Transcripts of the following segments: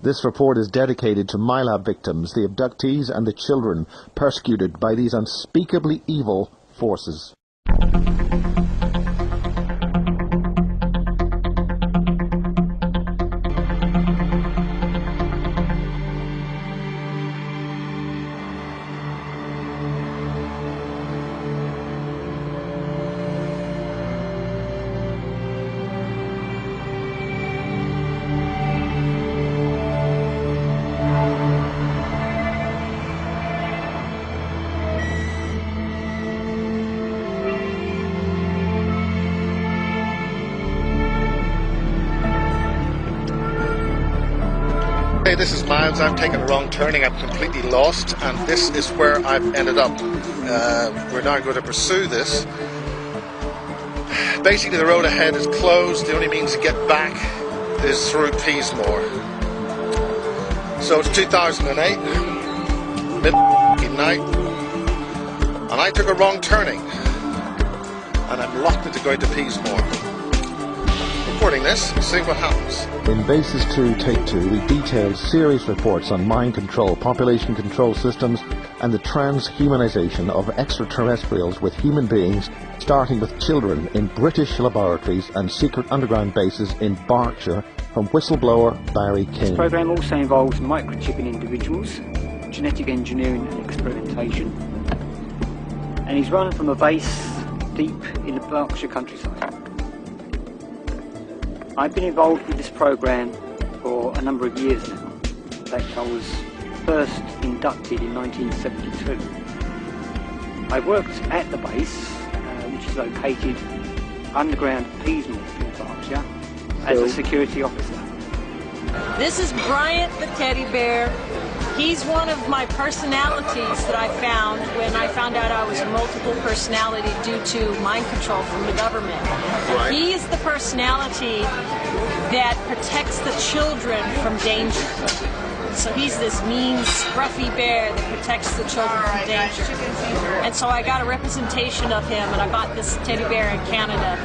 This report is dedicated to Milab victims, the abductees and the children persecuted by these unspeakably evil forces. Hey, this is Miles. I've taken a wrong turning. I'm completely lost, and this is where I've ended up. We're now going to pursue this. Basically, the road ahead is closed. The only means to get back is through Peasemore. So it's 2008, midnight, and I took a wrong turning, and I'm locked into going to Peasemore. Recording this, seeing what happens. In Bases 2, Take 2, we detailed serious reports on mind control, population control systems, and the transhumanization of extraterrestrials with human beings, starting with children in British laboratories and secret underground bases in Berkshire, from whistleblower Barry King. This program also involves microchipping individuals, genetic engineering and experimentation, and is run from a base deep in the Berkshire countryside. I've been involved with this program for a number of years now. In fact, I was first inducted in 1972. I worked at the base, which is located underground at Peasemore in Berkshire, as a security officer. This is Bryant the teddy bear. He's one of my personalities that I found when I found out I was a multiple personality due to mind control from the government. Right. He is the personality that protects the children from danger. So he's this mean, scruffy bear that protects the children from danger. And so I got a representation of him, and I got this teddy bear in Canada.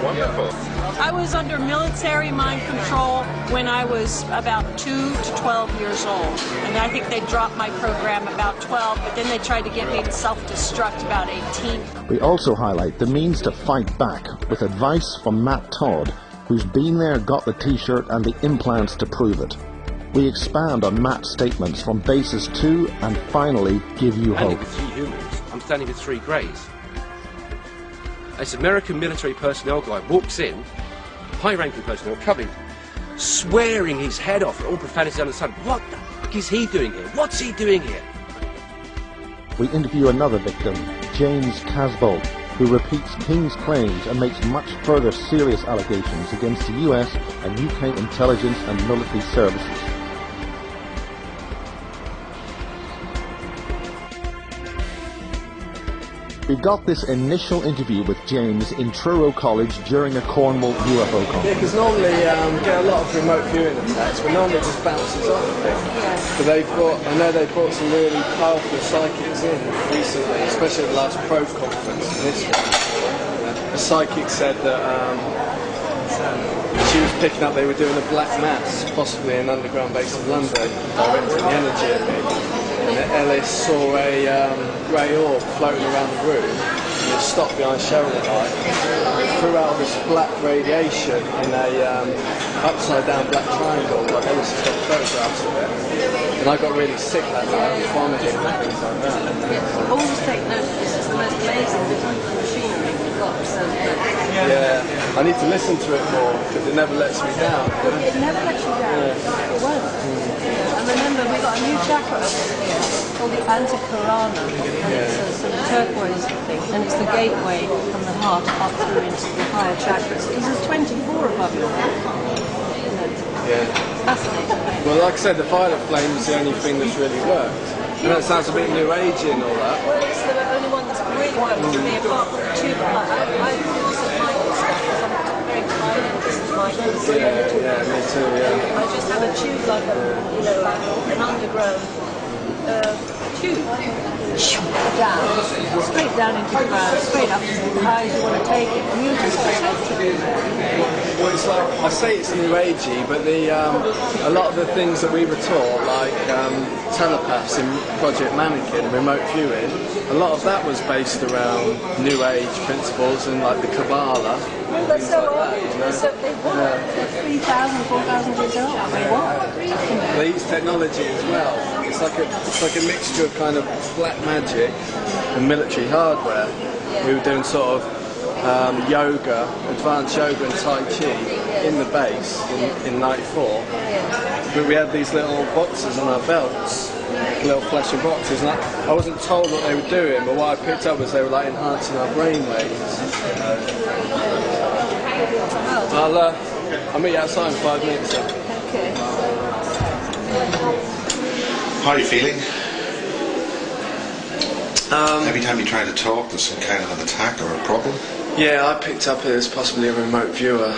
Wonderful. I was under military mind control when I was about 2 to 12 years old. And I think they dropped my program about 12, but then they tried to get me to self-destruct about 18. We also highlight the means to fight back with advice from Matt Todd, who's been there, got the t-shirt and the implants to prove it. We expand on Matt's statements from Bases 2 and finally give you hope. I'm standing with 3 humans. I'm standing with 3 greys. This American military personnel guy walks in, high-ranking personnel, coming, swearing his head off at all profanity under the sun. What the fuck is he doing here? What's he doing here? We interview another victim, James Casbolt, who repeats King's claims and makes much further serious allegations against the US and UK intelligence and military services. We got this initial interview with James in Truro College during a Cornwall UFO conference. Yeah, because normally we get a lot of remote viewing attacks, but normally it just bounces off a bit. But I know they've brought some really powerful psychics in recently, especially at the last probe conference in this one. A psychic said that she was picking up they were doing a black mass, possibly an underground base in London, directing the energy at me. And Ellis saw a grey orb floating around the room, and it stopped behind shoulder height. It threw out this black radiation in a upside down black triangle, like Ellis has got photographs of it. And I got really sick that night, vomiting and things like that. Always take note of this. It's the most amazing bit of machinery we've got. Yeah, I need to listen to it more, because it never lets me down. It never lets you down. Yeah. It won't. And remember, we've got a new chakra called the Antikarana, and it's a sort of turquoise thing, and it's the gateway from the heart up through into the higher chakras, because there's 24 above your head. Yeah. Fascinating. Well, like I said, the violet flame is the only thing that's really worked. I know it sounds a bit new agey and all that. Well, it's the only one that's really worked for me, apart from the tube. I use it Michael stuff, because I'm very fine, and this is Michael. Yeah, me too, yeah. I just have a tube like an underground tube. Down, straight down into the ground, straight up as high as you want to take it, and you just protect it. Well, it's like, I say it's new agey, but a lot of the things that we were taught, like telepaths in Project Mannequin, remote viewing, a lot of that was based around new age principles and like the Kabbalah. Well, they're so old. They're 3,000, 4,000 years old. They what? They use technology as well. It's like a mixture of kind of black magic and military hardware. We were doing sort of yoga, advanced yoga and Tai Chi in the base in 94. But we had these little boxes on our belts, little fleshy boxes, and I wasn't told what they were doing, but what I picked up was they were like enhancing our brain waves. I'll meet you outside in 5 minutes. Okay. How are you feeling? Every time you try to talk, there's some kind of an attack or a problem? Yeah, I picked up as possibly a remote viewer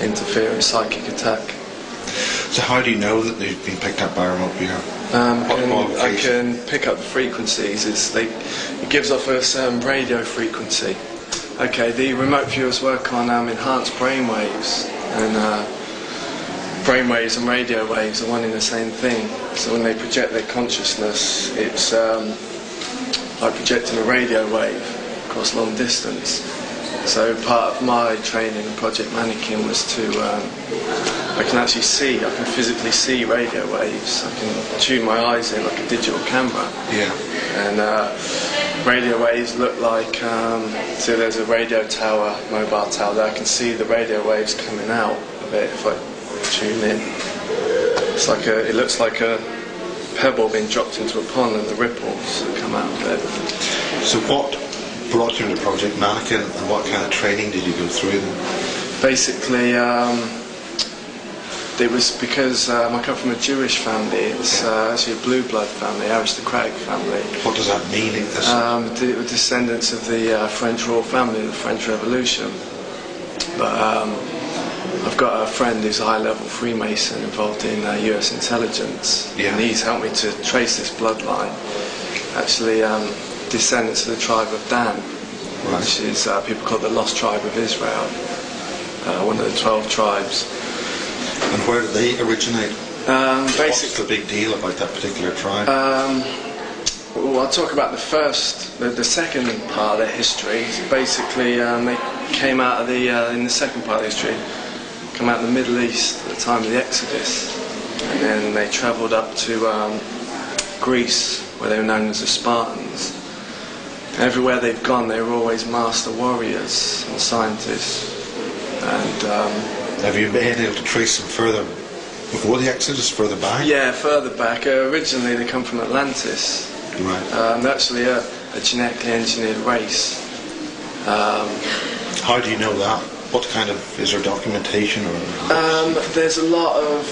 interfering psychic attack. So how do you know that they've been picked up by a remote viewer? I can pick up the frequencies. It gives off a certain radio frequency. Okay, the remote viewers work on enhanced brainwaves, and brainwaves and radio waves are one and the same thing. So when they project their consciousness, it's like projecting a radio wave across long distance. So part of my training in Project Mannequin was to, I can actually see, I can physically see radio waves. I can tune my eyes in like a digital camera. Yeah. And radio waves look like, so there's a radio tower, mobile tower there. I can see the radio waves coming out of it if I tune in. It looks like a pebble being dropped into a pond and the ripples come out of it. So what brought you into Project Mannequin and what kind of training did you go through then? Basically, it was because I come from a Jewish family. It's actually a blue blood family, aristocratic family. What does that mean? The descendants of the French royal family, the French Revolution. But I've got a friend who's a high-level Freemason involved in US intelligence, and he's helped me to trace this bloodline. Actually, descendants of the tribe of Dan, which is people call the Lost Tribe of Israel, one of the 12 tribes. And where did they originate? What's the big deal about that particular tribe? Well, I'll talk about the second part of their history. Basically, they came out of in the second part of history, come out of the Middle East at the time of the Exodus, and then they travelled up to Greece, where they were known as the Spartans. And everywhere they've gone, they were always master warriors and scientists. And have you been able to trace them further before the Exodus, further back? Yeah, further back. Originally, they come from Atlantis. Right. They're actually a genetically engineered race. How do you know that? What kind of, is there documentation or? There's a lot of,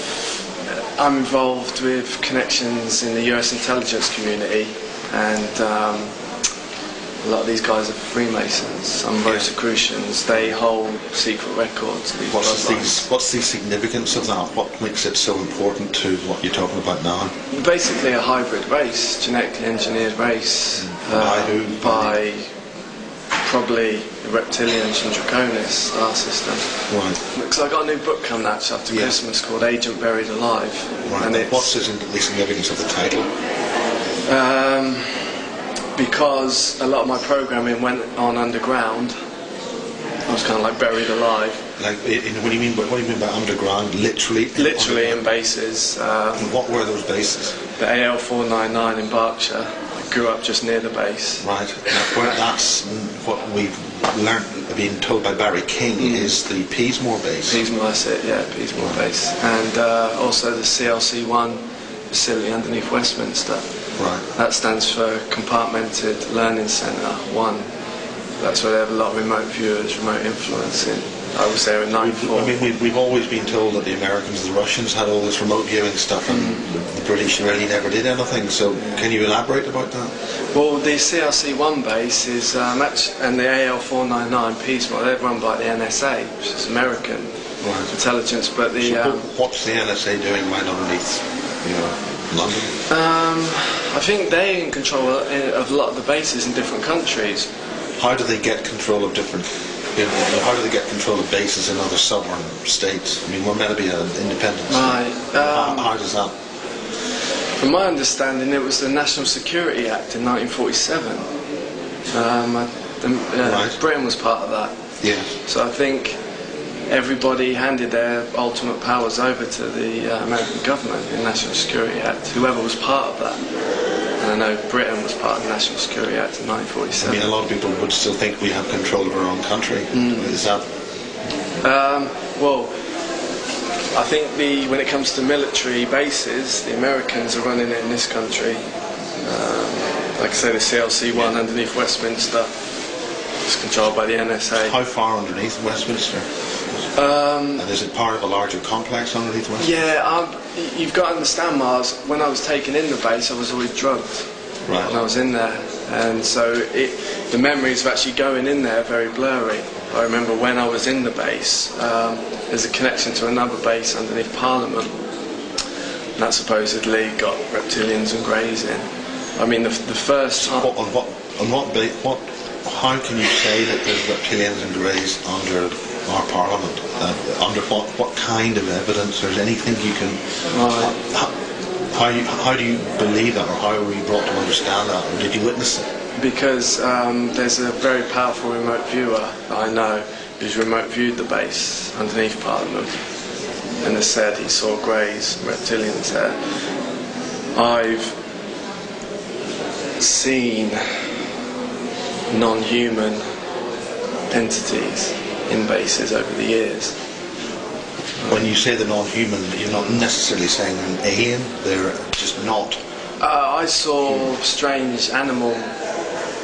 I'm involved with connections in the US intelligence community, and a lot of these guys are Freemasons, some Rosicrucians. They hold secret records. What's the significance of that? What makes it so important to what you're talking about now? Basically a hybrid race, genetically engineered race. By who? By probably the reptilians and Draconis star system. Right. Because I got a new book coming out after Christmas called Agent Buried Alive. Right. And what's the significance of the title? Because a lot of my programming went on underground. I was kind of like buried alive. Like, what do you mean by underground? Literally? Literally in bases. And what were those bases? The AL 499 in Berkshire. I grew up just near the base. Right. That's what we've learned, being told by Barry King, is the Peasemore base. Peasemore, that's it, yeah, Peasemore base. And also the CLC1 facility underneath Westminster. Right. That stands for Compartmented Learning Centre 1. That's where they have a lot of remote viewers, remote influencing. I was there in 94. I mean, we've always been told that the Americans and the Russians had all this remote viewing stuff, and the British really never did anything. So, can you elaborate about that? Well, the CRC-1 base is, and the AL-499 Peasemore, they're run by the NSA, which is American intelligence. But the what's the NSA doing right underneath, London? I think they're in control of a lot of the bases in different countries. How do they get control of different How do they get control of bases in other sovereign states? I mean, we're meant to be an independent state. Right. How does that? From my understanding, it was the National Security Act in 1947. Right. Britain was part of that. Yeah. So I think everybody handed their ultimate powers over to the American government in the National Security Act, whoever was part of that. And I know Britain was part of the National Security Act in 1947. I mean, a lot of people would still think we have control of our own country. Is that? Well, I think when it comes to military bases, the Americans are running it in this country. Like I say, the CLC-1 underneath Westminster is controlled by the NSA. How far underneath Westminster? And is it part of a larger complex underneath Westminster? Yeah, you've got to understand, Mars, when I was taken in the base, I was always drugged. Right. When I was in there. And so the memories of actually going in there are very blurry. I remember when I was in the base, there's a connection to another base underneath Parliament. And that supposedly got reptilians and greys in. I mean, the first time... How can you say that there's reptilians and greys under our Parliament? Under what kind of evidence? There's anything you can... How do you believe that, or how were you brought to understand that, or did you witness it? Because there's a very powerful remote viewer that I know who's remote viewed the base underneath Parliament, and has said he saw greys, reptilians there. I've seen non-human entities in bases over the years. When you say the non-human, you're not necessarily saying an alien, they're just not. I saw strange animal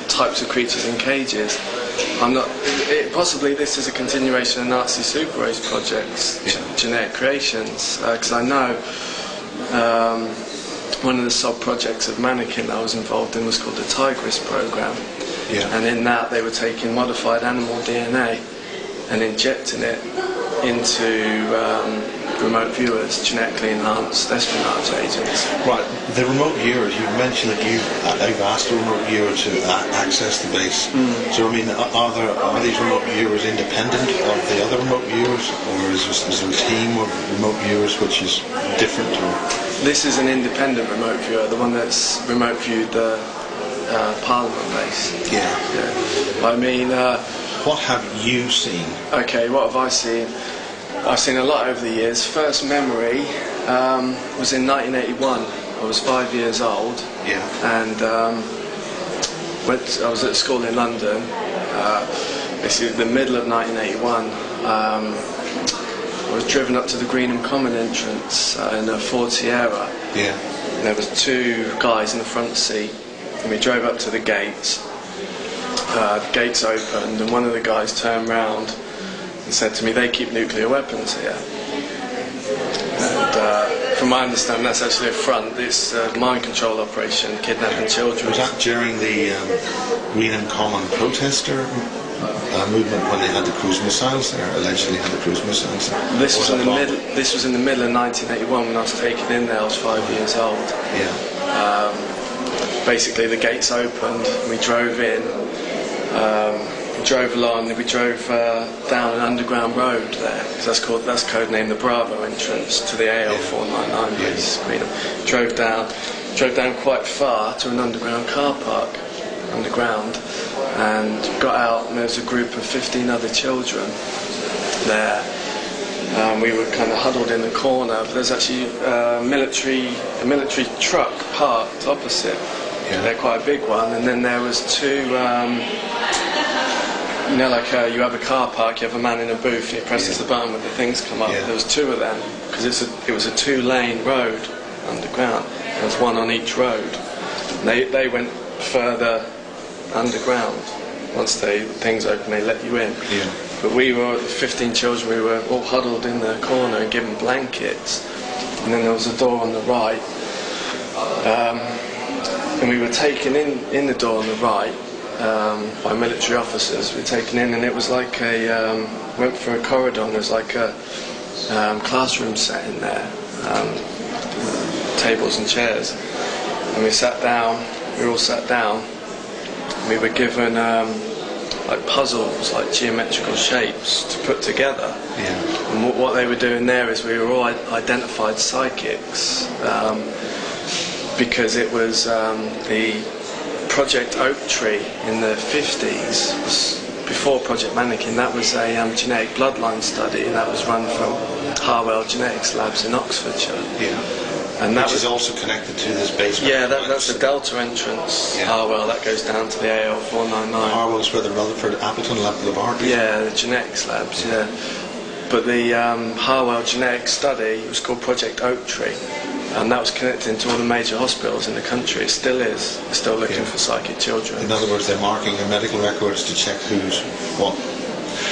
types of creatures in cages. Possibly this is a continuation of Nazi super race projects, genetic creations, because I know one of the sub-projects of Mannequin I was involved in was called the Tigress program. Yeah. And in that they were taking modified animal DNA and injecting it into remote viewers, genetically enhanced espionage agents. Right, the remote viewers, you've mentioned that you've asked a remote viewer to access the base. So I mean, are these remote viewers independent of the other remote viewers, or is there a team of remote viewers which is different? This is an independent remote viewer, the one that's remote viewed the Parliament base. Yeah. I mean... what have you seen? Okay, what have I seen? I've seen a lot over the years. First memory was in 1981. I was 5 years old. Yeah. And I was at school in London. Basically, the middle of 1981. I was driven up to the Greenham Common entrance in a Ford Sierra. Yeah. And there was two guys in the front seat, and we drove up to the gates. The gates opened, and one of the guys turned round and said to me, "They keep nuclear weapons here." And from my understanding, that's actually a front. It's a mind control operation, kidnapping children. Was that during the Greenham Common protester movement when they had the cruise missiles there? Allegedly had the cruise missiles there. This was in the middle. This was in the middle of 1981 when I was taken in there. I was 5 years old. Yeah. Basically, the gates opened. We drove in. We drove along. We drove down an underground road there. That's codenamed the Bravo entrance to the AL 499 base. Drove down quite far to an underground car park, underground, and got out. And there was a group of 15 other children there. We were kind of huddled in the corner. But there's actually a military truck parked opposite. Yeah. They're quite a big one. And then there was two. You know, like you have a car park, you have a man in a booth, and he presses the button when the things come up. Yeah. There was two of them because it was a 2-lane road underground. There was one on each road. And they went further underground. Once things open, they let you in. Yeah. But we were 15 children. We were all huddled in the corner and given blankets. And then there was a door on the right, and we were taken in the door on the right. By military officers. We were taken in, and it was like went through a corridor, and there was like a classroom set in there, tables and chairs, and we sat down. We were all sat down. We were given like puzzles, like geometrical shapes to put together. Yeah. And what they were doing there is we were all identified psychics, because it was the Project Oak Tree in the 50s, before Project Mannequin. That was a genetic bloodline study, and that was run from Harwell Genetics Labs in Oxfordshire. Yeah. And that Which is also connected to this basement. Yeah, that's the Delta entrance. Yeah. Harwell, that goes down to the AL 499. Harwell's where the Rutherford Appleton laboratory. Yeah, the genetics labs. Yeah, but the Harwell genetic study was called Project Oak Tree, and that was connected into all the major hospitals in the country. It still is. They're still looking for psychic children. In other words, they're marking their medical records to check who's what.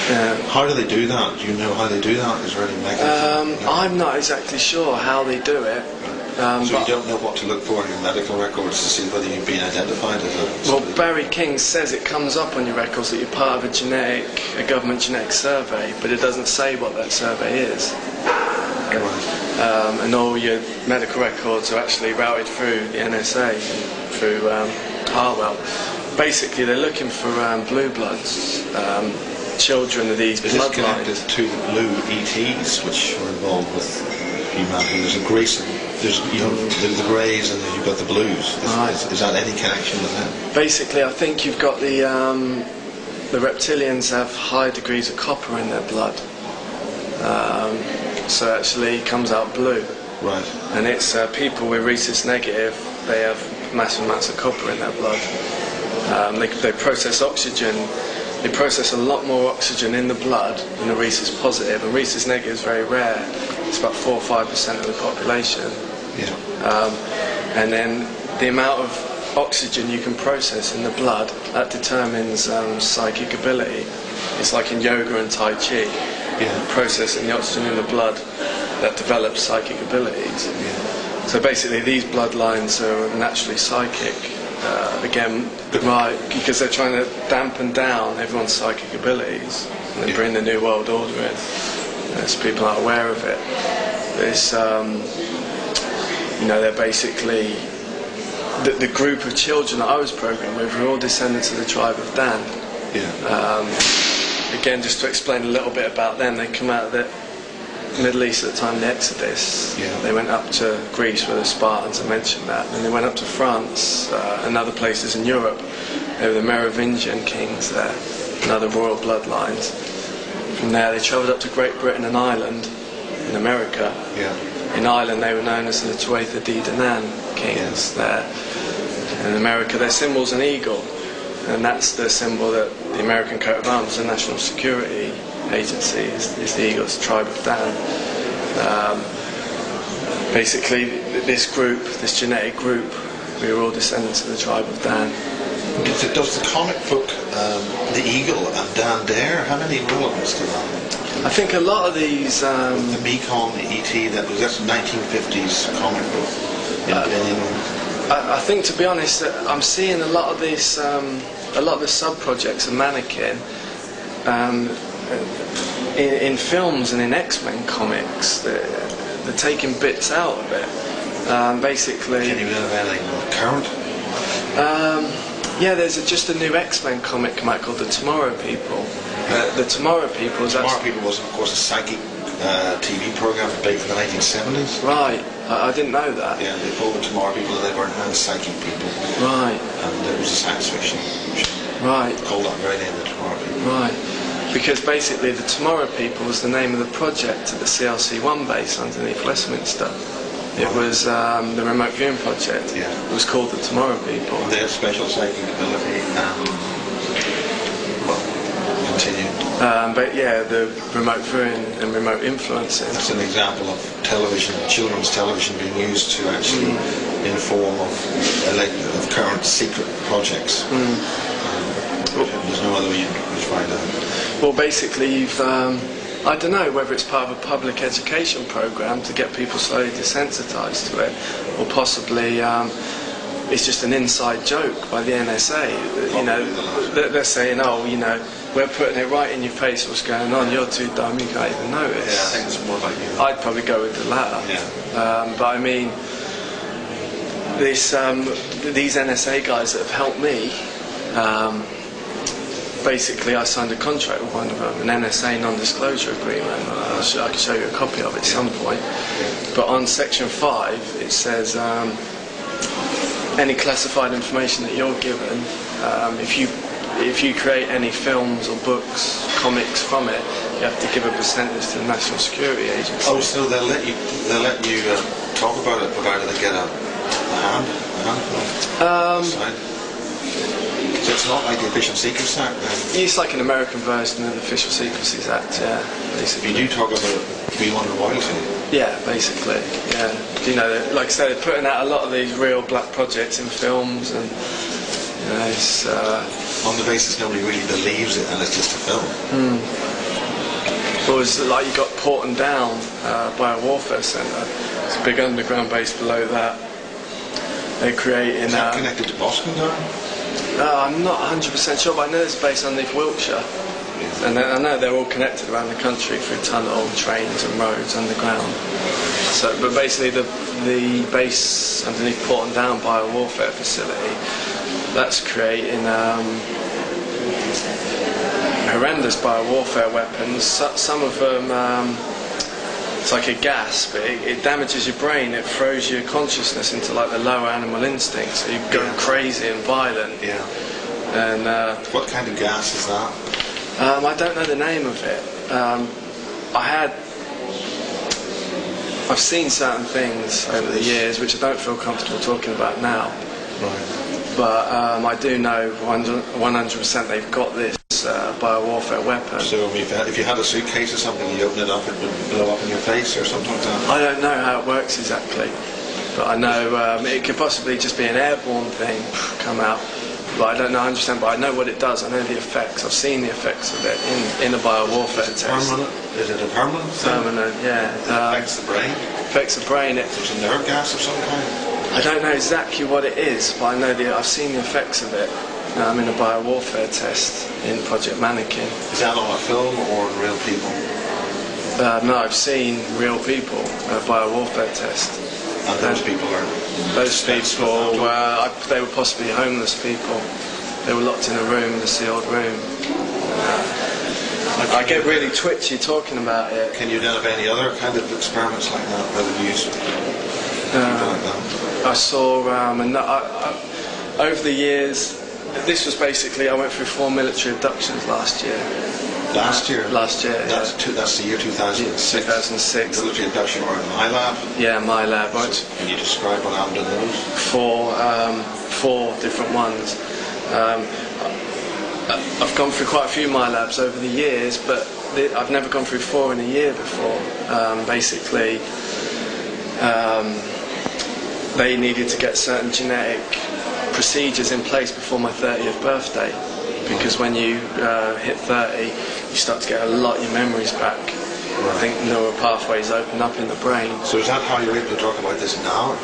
Yeah. How do they do that? Do you know how they do that? Is there any mechanism? I'm not exactly sure how they do it. So you don't know what to look for in your medical records to see whether you've been identified as a... Well, Barry King says it comes up on your records that you're part of a government genetic survey, but it doesn't say what that survey is. And all your medical records are actually routed through the NSA, through Harwell. Basically, they're looking for blue bloods, children of these bloodlines. Is this connected to the blue ETs, which are involved with humanity? There's a grace, there's the greys, and then you've got the blues. Is that any connection with that? Basically, I think you've got the reptilians have high degrees of copper in their blood, so actually it comes out blue. Right. And it's people with rhesus negative. They have massive amounts of copper in their blood. They process oxygen. They process a lot more oxygen in the blood than the rhesus positive, and rhesus negative is very rare. It's about 4 or 5% of the population. Yeah. And then the amount of oxygen you can process in the blood, that determines psychic ability. It's like in yoga and Tai Chi. Yeah. Processing the oxygen in the blood that develops psychic abilities. Yeah. So basically these bloodlines are naturally psychic. Again, right, because they're trying to dampen down everyone's psychic abilities and then bring the New World Order in. So people aren't aware of it. It's, they're basically the group of children that I was programmed with were all descendants of the tribe of Dan. Yeah. Again, just to explain a little bit about them, they come out of the Middle East at the time of the Exodus. Yeah. They went up to Greece with the Spartans, I mentioned that. Then they went up to France and other places in Europe. They were the Merovingian kings there and other royal bloodlines. From there they travelled up to Great Britain and Ireland in America. Yeah. In Ireland they were known as the Tuatha De Danann kings there. In America their symbol's an eagle, and that's the symbol that the American coat of arms, the national security agency, is the eagle, it's the tribe of Dan. Basically this group, this genetic group, we were all descendants of the tribe of Dan. Does the comic book The Eagle and Dan Dare have any relevance to that? I think a lot of these... the Mekong, the E.T., that's a 1950s comic book. I think, to be honest, I'm seeing a lot of this, a lot of the sub-projects of Mannequin in films and in X-Men comics. They're taking bits out of it. Basically... Can you have anything current? Yeah, there's just a new X-Men comic come out called The Tomorrow People. The Tomorrow People is Tomorrow People was, of course, a psychic TV program back in the 1970s. Right, I didn't know that. Yeah, they called the Tomorrow People, and they were enhanced psychic people. Right. And it was a science fiction show. Right. Called that very name, the Tomorrow People. Right. Because basically the Tomorrow People was the name of the project at the CLC-1 base underneath Westminster. It was the remote viewing project. Yeah. It was called the Tomorrow People. They had special psychic ability and... well, continue. But yeah, the remote viewing and remote influencing. That's an example of television, children's television being used to actually inform of current secret projects. There's no other way you can find out. Well, basically you've... I don't know whether it's part of a public education program to get people slowly desensitised to it, or possibly it's just an inside joke by the NSA. They're saying, we're putting it right in your face what's going on, you're too dumb, you can't even notice. Yeah, I think it's more like you. I'd probably go with the latter. Yeah. But I mean, these NSA guys that have helped me, basically I signed a contract with one of them, an NSA non-disclosure agreement. I can show you a copy of it at some point. But on section 5 it says any classified information that you're given, if you create any films or books, comics from it, you have to give a percentage to the National Security Agency. Oh, so they'll let you talk about it, provided they get a hand film. So it's not like the Official Secrets Act then? It's like an American version of the Official Secrecies Act, yeah. Basically. You do talk about it being under royalty? Yeah, basically, yeah. You know, like I said, they're putting out a lot of these real black projects in films, and you know, it's on the basis nobody really believes it, and it's just a film. Well, it's like you got Porton Down Biowarfare Centre. It's a big underground base below that. They're creating. Is that connected to Boston Down? I'm not 100% sure, but I know it's based underneath Wiltshire. And I know they're all connected around the country through tunnel, trains and roads underground. So, but basically the base underneath Porton Down Biowarfare Facility, that's creating horrendous biowarfare weapons. Some of them, it's like a gas, but it damages your brain. It throws your consciousness into like the lower animal instincts. So you go crazy and violent. Yeah. And what kind of gas is that? I don't know the name of it. I've seen certain things over the years which I don't feel comfortable talking about now. Right. But I do know 100% they've got this biowarfare weapon. So if you had a suitcase or something, you open it up, it would blow up in your face or something like that? I don't know how it works exactly, but I know it could possibly just be an airborne thing come out. But I don't know 100%, but I know what it does. I know the effects. I've seen the effects of it in a biowarfare test. Permanent? Is it a permanent thing? Permanent, yeah. Affects the brain? Affects the brain. It's a nerve gas of some kind? I don't know exactly what it is, but I know I've seen the effects of it in a biowarfare test in Project Mannequin. Is that on a film or on real people? No, I've seen real people a biowarfare test. And those people are... Those people they were possibly homeless people. They were locked in a room, a sealed room. I get really twitchy talking about it. Can you identify any other kind of experiments like that that have used like that? I saw, over the years, this was basically, I went through 4 military abductions last year. Last year? Last year, that's the year 2006? 2006. Military abduction or in Milab? Yeah, Milab. Right. So can you describe what happened in those? 4 different ones. I've gone through quite a few Milabs over the years, but I've never gone through 4 in a year before. Basically, they needed to get certain genetic procedures in place before my 30th birthday, because when you hit 30, you start to get a lot of your memories back. Right. I think neural pathways open up in the brain. So is that how you're able to talk about this now?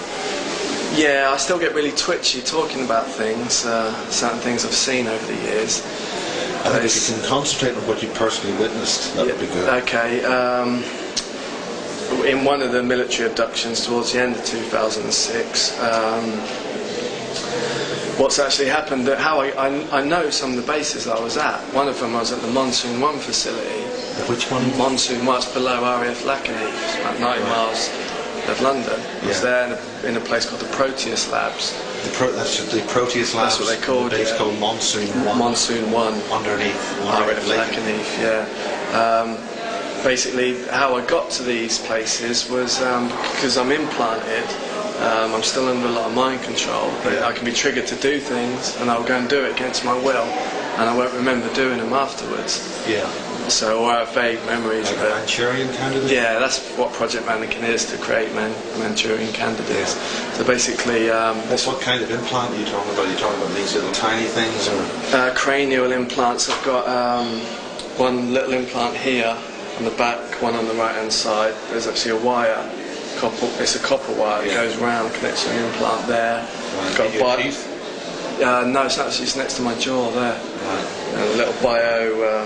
Yeah, I still get really twitchy talking about things, certain things I've seen over the years. I think if you can concentrate on what you personally witnessed, that would be good. Okay. In one of the military abductions towards the end of 2006, what's actually happened, how I know some of the bases I was at. One of them I was at the Monsoon 1 facility. Which one? Monsoon 1, it's below RAF Lakenheath, it's about 90 miles of London. I was there in a place called the Proteus Labs. That's the Proteus Labs. That's what they called it. It's called Monsoon 1. Monsoon 1. Underneath RAF Lakenheath, yeah. Basically, how I got to these places was because I'm implanted. I'm still under a lot of mind control, but I can be triggered to do things, and I'll go and do it against my will, and I won't remember doing them afterwards. Yeah. So I have vague memories of it. Manchurian candidate? Yeah, that's what Project Mannequin is, to create Manchurian candidates. Yeah. So basically... what kind of implant are you talking about? Are you talking about these little tiny things? Or? Cranial implants. I've got one little implant here on the back, one on the right-hand side. There's actually a wire. It's a copper wire that goes round, connects to an implant there. Right. Got your teeth? No, it's next to my jaw there. Right. And a little bio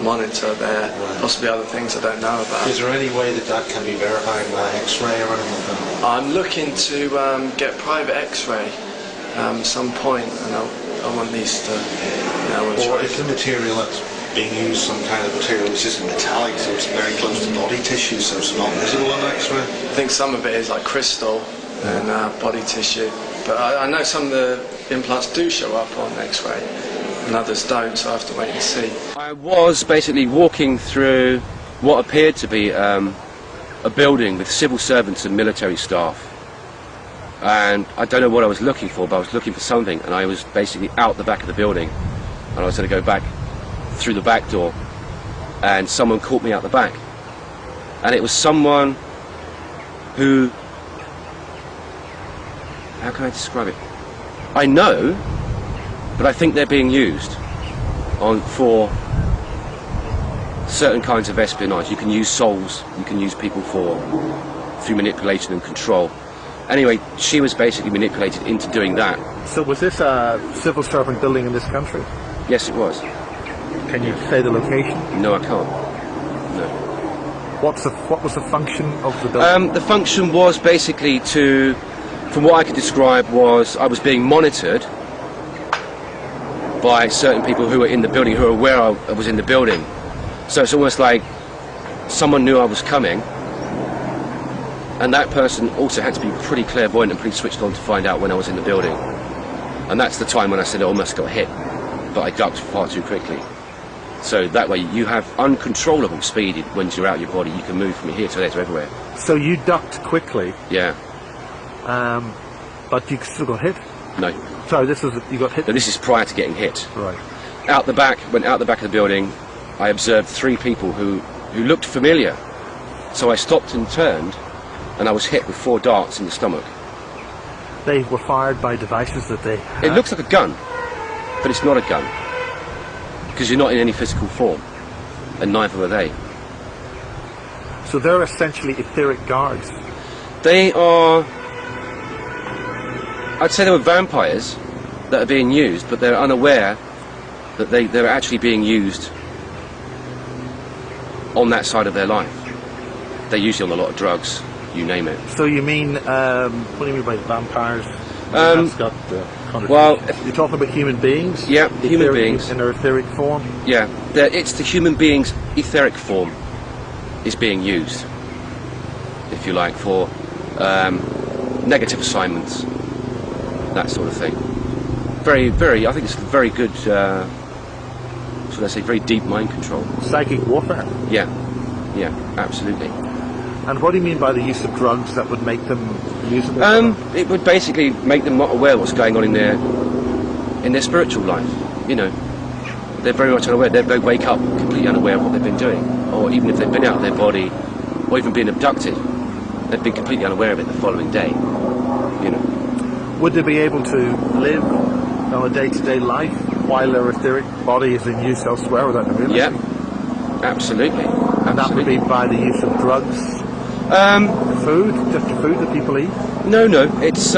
monitor there, possibly other things I don't know about. Is there any way that can be verified by X-ray or anything like that? I'm looking to get private X-ray at some point, and I want these to No one Or tries. if the material that's being used, some kind of material which isn't metallic, so it's very close to body tissue, so it's not visible on X-ray? I think some of it is like crystal and body tissue, but I know some of the implants do show up on X-ray and others don't, so I have to wait and see. I was basically walking through what appeared to be a building with civil servants and military staff, and I don't know what I was looking for, but I was looking for something, and I was basically out the back of the building, and I was going to go back through the back door, and someone caught me out the back, and it was someone who, how can I describe it? I know, but I think they're being used for certain kinds of espionage. You can use souls, you can use people through manipulation and control. Anyway, she was basically manipulated into doing that. So was this a civil servant building in this country? Yes, it was. Can you say the location? No, I can't. No. What was the function of the building? The function was basically to, from what I could describe, was I was being monitored by certain people who were in the building, who were aware I was in the building. So it's almost like someone knew I was coming, and that person also had to be pretty clairvoyant and pretty switched on to find out when I was in the building. And that's the time when I said I almost got hit, but I ducked far too quickly. So that way you have uncontrollable speed when you're out of your body. You can move from here to there to everywhere. So you ducked quickly, Yeah. but you still got hit? No. Sorry, you got hit? No, this is prior to getting hit. Right. Went out the back of the building, I observed 3 people who looked familiar. So I stopped and turned, and I was hit with 4 darts in the stomach. They were fired by devices that they had? It looks like a gun, but it's not a gun, because you're not in any physical form, and neither are they. So they're essentially etheric guards? They are, I'd say they were vampires that are being used, but they're unaware that they're actually being used on that side of their life. They're usually on a lot of drugs, you name it. So you mean, what do you mean by vampires? That's got well, you're talking about human beings? Yeah, human beings. In their etheric form? Yeah, it's the human being's etheric form is being used, if you like, for negative assignments, that sort of thing. Very, very, I think it's very good, should I say, very deep mind control. Psychic warfare? Yeah, absolutely. And what do you mean by the use of drugs that would make them usable? It would basically make them not aware of what's going on in their spiritual life. You know, they're very much unaware. They wake up completely unaware of what they've been doing, or even if they've been out of their body, or even been abducted, they've been completely unaware of it the following day. You know, would they be able to live on a day-to-day life while their etheric body is in use elsewhere without them realizing? Yeah, absolutely. And that would be by the use of drugs? Food? Just the food that people eat? No. It's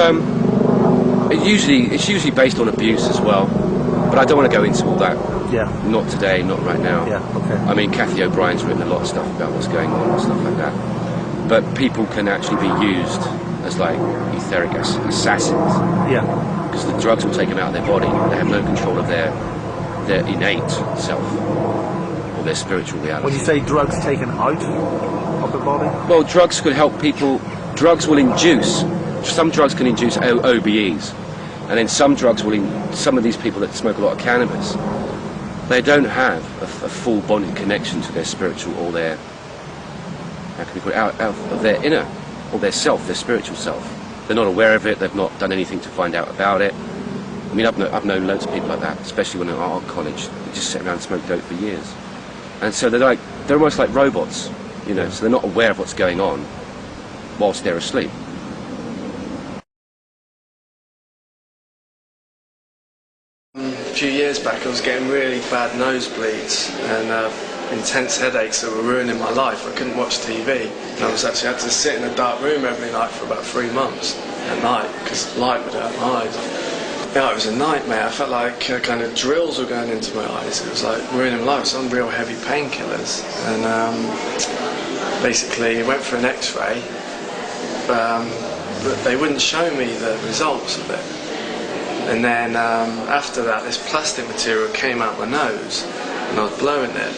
usually based on abuse as well. But I don't want to go into all that. Yeah. Not today, not right now. Yeah, okay. I mean, Kathy O'Brien's written a lot of stuff about what's going on and stuff like that. But people can actually be used as like etheric assassins. Yeah. Because the drugs will take them out of their body. They have no control of their innate self or their spiritual reality. When you say drugs taken out of the body? Well, drugs could help people. Drugs will induce. Some drugs can induce OBEs, and then some drugs will. Some of these people that smoke a lot of cannabis, they don't have a full bonded connection to their spiritual or their, how can we put it, out of their inner or their self, their spiritual self. They're not aware of it. They've not done anything to find out about it. I mean, I've known loads of people like that, especially when they're at art college. They just sit around and smoke dope for years, and so they're almost like robots. You know, so they're not aware of what's going on whilst they're asleep. A few years back I was getting really bad nosebleeds and intense headaches that were ruining my life. I couldn't watch TV. And I was actually had to sit in a dark room every night for about 3 months at night because light would hurt my eyes. Yeah, it was a nightmare. I felt like kind of drills were going into my eyes. It was like ruining my life. Some real heavy painkillers. And basically I went for an X-ray, but they wouldn't show me the results of it. And then after that, this plastic material came out my nose, and I was blowing it.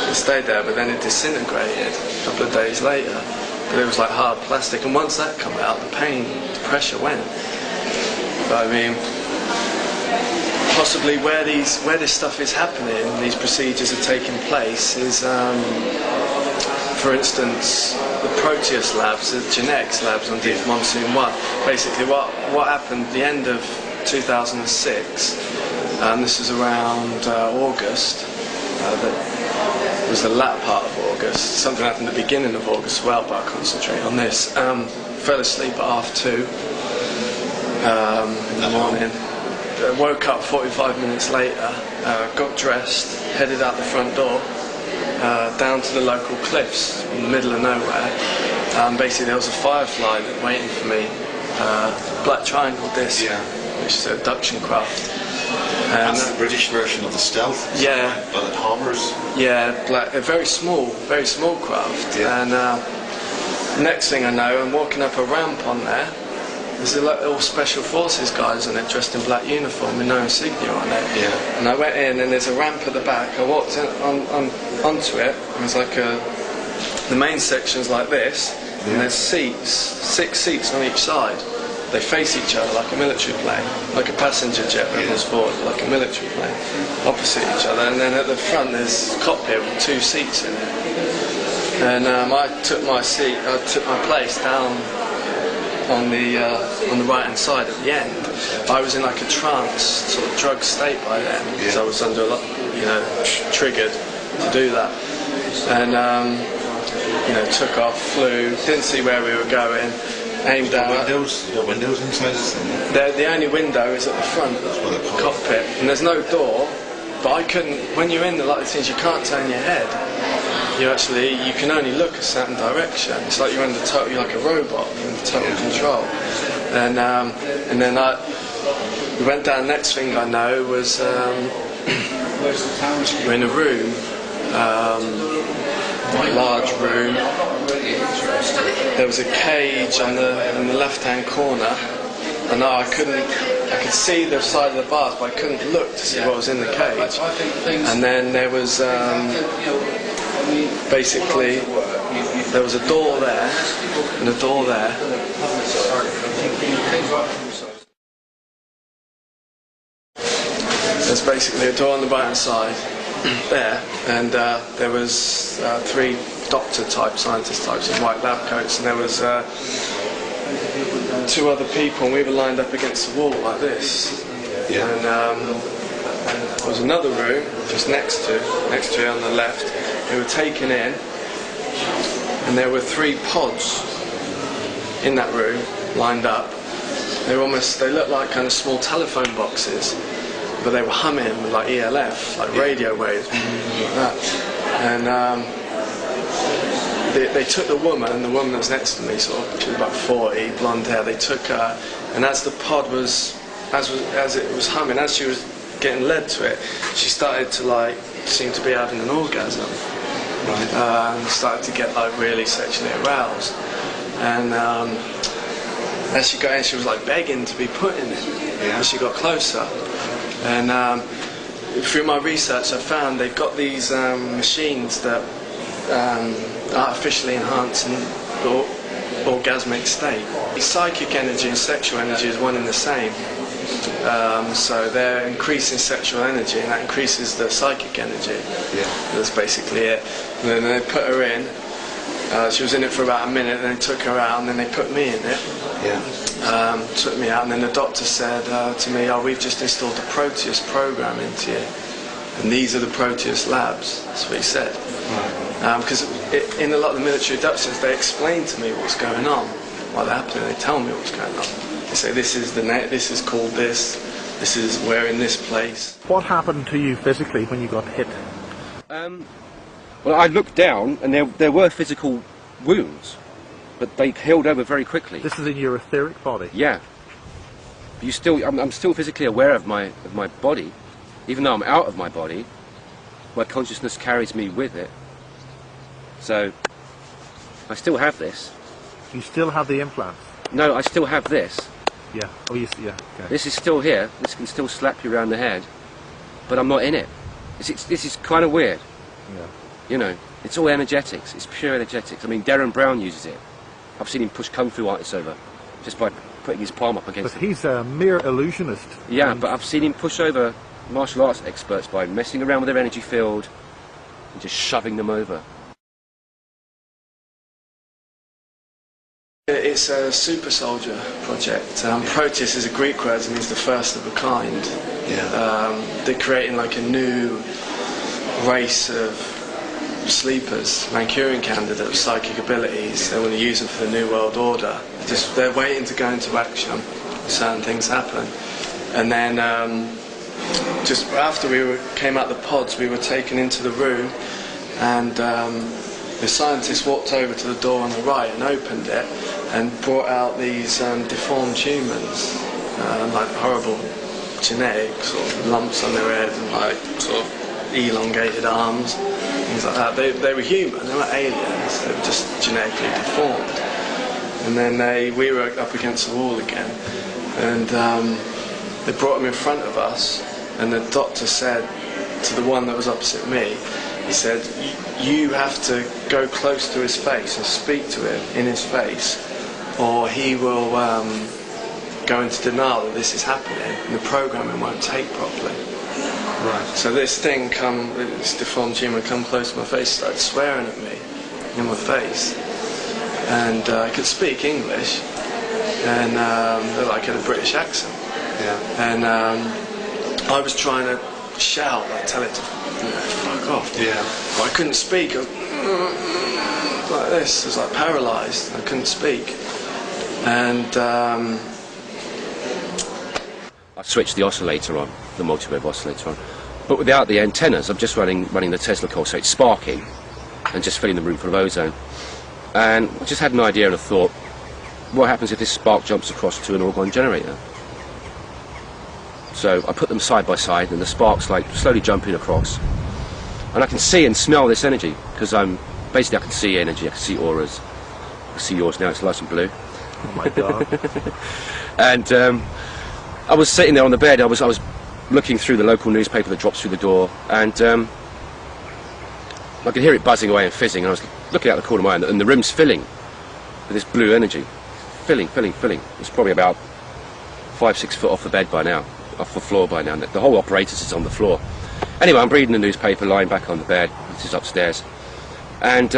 It stayed there, but then it disintegrated a couple of days later. But it was like hard plastic, and once that came out, the pain, the pressure went. But I mean, possibly where this stuff is happening, these procedures are taking place, is, for instance, the Proteus labs, the genetics labs on Deep Monsoon 1. Basically, what happened at the end of 2006, this was around August, that was the latter part of August. Something happened at the beginning of August as well, but I'll concentrate on this. Fell asleep at 2:30 in the morning. Woke up 45 minutes later, got dressed, headed out the front door, down to the local cliffs in the middle of nowhere. Basically there was a firefly waiting for me, black triangle disc, which is a abduction craft. That's the British version of the stealth. Yeah. But it hovers. Yeah, a very small craft. Yeah. And next thing I know, I'm walking up a ramp on there. There's all special forces guys on it, dressed in black uniform with no insignia on it. Yeah. And I went in, and there's a ramp at the back. I walked in, onto it. There's like the main section's like this, and there's 6 seats on each side. They face each other like a military plane, like a passenger jet rebels forward, like a military plane, opposite each other. And then at the front there's a cockpit with 2 seats in it. And I took my place down on the right hand side at the end. I was in like a trance, sort of drug state by then, because I was under a lot, triggered to do that. And took off, flew, didn't see where we were going, aimed down. Windows inside this thing? The only window is at the front of the cockpit, and there's no door. But I couldn't. When you're in the like things, you can't turn your head. You can only look a certain direction. It's like you're you're like a robot, you're under total control. And then we went down. Next thing I know was we're in a room, large room. There was a cage in the left-hand corner, and I could see the side of the bars, but I couldn't look to see what was in the cage. And then there was basically there was a door there and a door there. There's basically a door on the right hand side there, and there was 3 doctor type, scientist types in white lab coats, and there was 2 other people, and we were lined up against the wall like this. And there was another room just next to it on the left. We were taken in, and there were 3 pods in that room lined up. They looked like kind of small telephone boxes, but they were humming with like ELF, like radio waves, like that. And they took the woman that was next to me, sort of, she was about 40, blonde hair. They took her, and as the pod was, as it was humming, as she was getting led to it, she started to seem to be having an orgasm. Right. And started to get really sexually aroused. And as she got in, she was begging to be put in it. As she got closer. And through my research, I found they've got these machines that artificially enhance an orgasmic state. Psychic energy and sexual energy is one and the same. So they're increasing sexual energy, and that increases the psychic energy. That's basically it. And then they put her in. She was in it for about a minute, and they took her out, and then they put me in it. Took me out, and then the doctor said to me, we've just installed the Proteus program into you, and these are the Proteus labs. That's what he said. Because in a lot of the military abductions, they explain to me what's going on while they're happening. They tell me what's going on. They say, this is called this is, we're in this place. What happened to you physically when you got hit? Well, I looked down, and there were physical wounds, but they healed over very quickly. This is in your etheric body? Yeah. I'm still physically aware of my body. Even though I'm out of my body, my consciousness carries me with it. So, I still have this. You still have the implants? No, I still have this. Yeah. Oh, you see, yeah. Okay. This is still here. This can still slap you around the head, but I'm not in it. This is kind of weird. Yeah. You know, it's all energetics. It's pure energetics. I mean, Darren Brown uses it. I've seen him push kung fu artists over just by putting his palm up against But he's a mere illusionist. Yeah, but I've seen him push over martial arts experts by messing around with their energy field and just shoving them over. It's a super soldier project. Proteus is a Greek word and means the first of a kind. Yeah. They're creating like a new race of sleepers, Mancunian candidates, psychic abilities. They want to use them for the New World Order. They're waiting to go into action. Certain things happen, and then just after we came out the pods, we were taken into the room, and the scientists walked over to the door on the right and opened it, and brought out these deformed humans, like horrible genetic sort of lumps on their head and like sort of elongated arms, things like that. They were human, they weren't aliens, they were just genetically deformed. And then we were up against the wall again, and they brought them in front of us, and the doctor said to the one that was opposite me, he said, you have to go close to his face and speak to him in his face, or he will go into denial that this is happening and the programming won't take properly. Right. So this deformed human come close to my face, started swearing at me in my face, and I could speak English, and like I had a British accent. Yeah. And I was trying to shout, like tell it to fuck off. Yeah. But I couldn't speak. I was like this. I was like paralysed. I couldn't speak. And I switched the oscillator on, the multi-wave oscillator on, but without the antennas. I'm just running the Tesla coil, so it's sparking and just filling the room full of ozone. And I just had an idea and a thought: what happens if this spark jumps across to an orgone generator? So I put them side by side, and the sparks like slowly jumping across, and I can see and smell this energy, because I can see energy, I can see auras. I can see yours now, it's nice and blue. Oh my God. And I was sitting there on the bed, I was looking through the local newspaper that drops through the door, and I could hear it buzzing away and fizzing, and I was looking out the corner of my eye, and the room's filling with this blue energy. Filling. It's probably about 5-6 foot off the bed by now, off the floor by now. The whole apparatus is on the floor. Anyway, I'm reading the newspaper, lying back on the bed, which is upstairs, and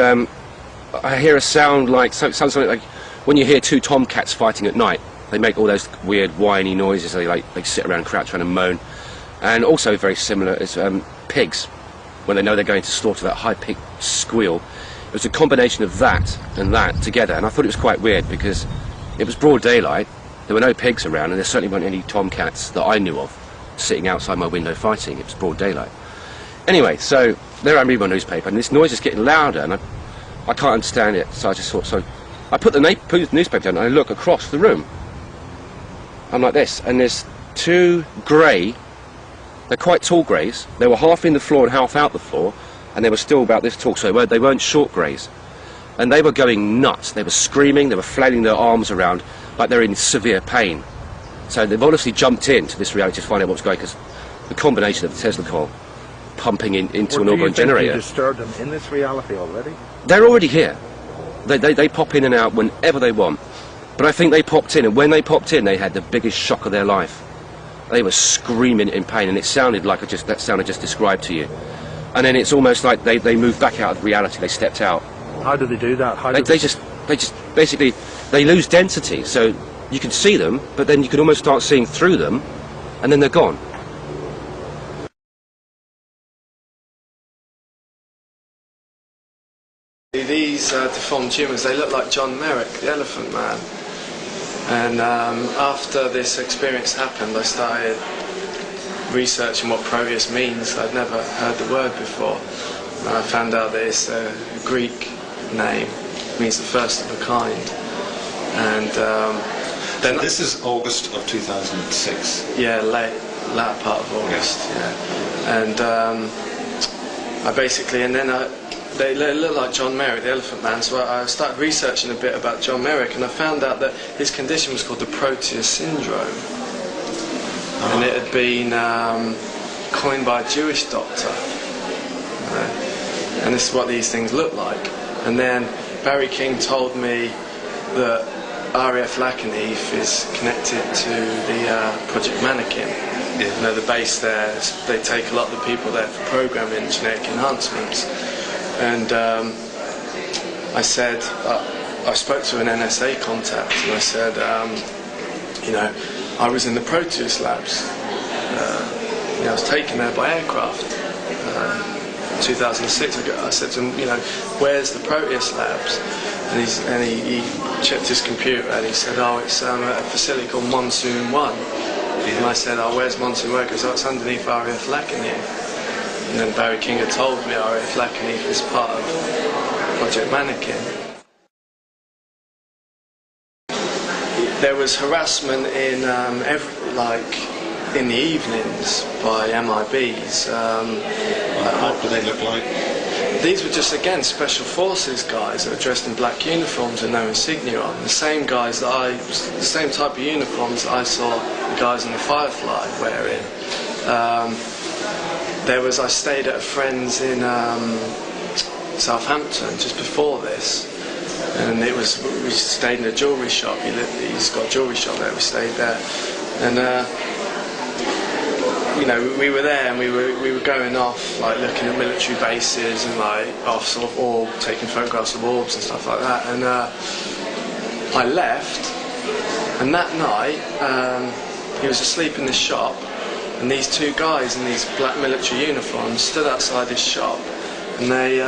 I hear a sound like something like when you hear two tomcats fighting at night. They make all those weird whiny noises. They sit around crouch around and moan, and also very similar as pigs when they know they're going to slaughter, that high-pitched squeal. It was a combination of that and that together, and I thought it was quite weird because it was broad daylight. There were no pigs around, and there certainly weren't any tomcats that I knew of sitting outside my window fighting. It was broad daylight. Anyway, so there I read my newspaper, and this noise is getting louder, and I can't understand it. So I just thought, so I put the newspaper down, and I look across the room. I'm like this, and there's two grey, they're quite tall greys. They were half in the floor and half out the floor, and they were still about this tall, so they weren't short greys. And they were going nuts. They were screaming, they were flailing their arms around like they're in severe pain. So they've obviously jumped into this reality to find out what's going on, because the combination of the Tesla coil pumping into an orgone generator. You disturbed them in this reality already? They're already here. They pop in and out whenever they want. But I think they popped in, and when they popped in, they had the biggest shock of their life. They were screaming in pain, and it sounded like that sound I just described to you. And then it's almost like they moved back out of reality. They stepped out. How do they do that? They just basically, they lose density. So you can see them, but then you can almost start seeing through them, and then they're gone. These deformed humans, they look like John Merrick, the Elephant Man. And after this experience happened, I started researching what Proteus means. I'd never heard the word before. And I found out that it's a Greek name, it means the first of a kind. And then this is August of 2006. Yeah, latter part of August. Yeah. And I basically, and then they look like John Merrick, the Elephant Man, so I started researching a bit about John Merrick, and I found out that his condition was called the Proteus syndrome, and it had been coined by a Jewish doctor, and this is what these things look like. And then Barry King told me that RAF Lakenheath is connected to the Project Mannequin. You know, the base there, they take a lot of the people there for programming and genetic enhancements. And I said, I spoke to an NSA contact, and I said, you know, I was in the Proteus labs. You know, I was taken there by aircraft. In 2006, I said to him, you know, where's the Proteus labs? And he checked his computer and he said, oh, it's a facility called Monsoon 1. And I said, oh, where's Monsoon 1? Because it's underneath RAF Lakenheath. And then Barry King had told me RAF Lakenheath is part of Project Mannequin. There was harassment in in the evenings by MIBs. What do they look like? These were just, again, special forces guys that were dressed in black uniforms with no insignia on. The same guys the same type of uniforms that I saw the guys in the Firefly wearing. I stayed at a friend's in Southampton just before this, and we stayed in a jewellery shop. He's got a jewellery shop there. We stayed there, and you know, we were there and we were going off, like looking at military bases and like off sort of orb, taking photographs of orbs and stuff like that. And I left, and that night he was asleep in the shop, and these two guys in these black military uniforms stood outside his shop, and they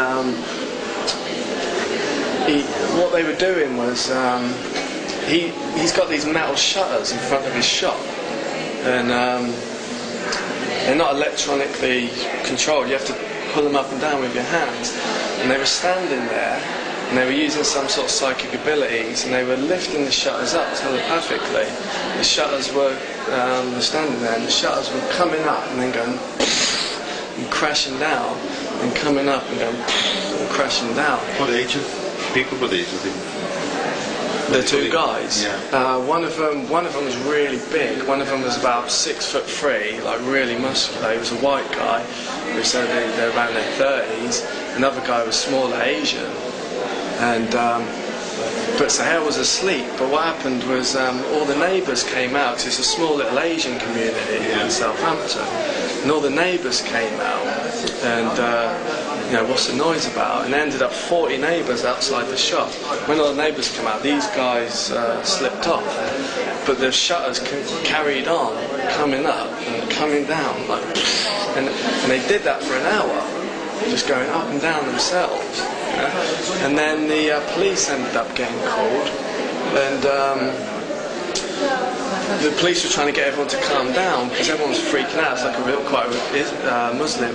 what they were doing was he's got these metal shutters in front of his shop, and they're not electronically controlled. You have to pull them up and down with your hands. And they were standing there, and they were using some sort of psychic abilities, and they were lifting the shutters up telepathically. The shutters were standing there, and the shutters were coming up and then going and crashing down, and coming up and going and crashing down. What age of people were these? The two guys. Yeah. One of them was really big. One of them was about 6'3", like really muscular. He was a white guy. We said they're around their 30s. Another guy was smaller, Asian. And but Sahel was asleep. But what happened was all the neighbours came out. 'Cause it's a small little Asian community in Southampton, and all the neighbours came out. And you know, what's the noise about? And there ended up 40 neighbours outside the shop. When all the neighbours come out, these guys slipped off, but the shutters carried on coming up and coming down, like, and they did that for an hour, just going up and down themselves. And then the police ended up getting called, and the police were trying to get everyone to calm down because everyone was freaking out. It's like quite a Muslim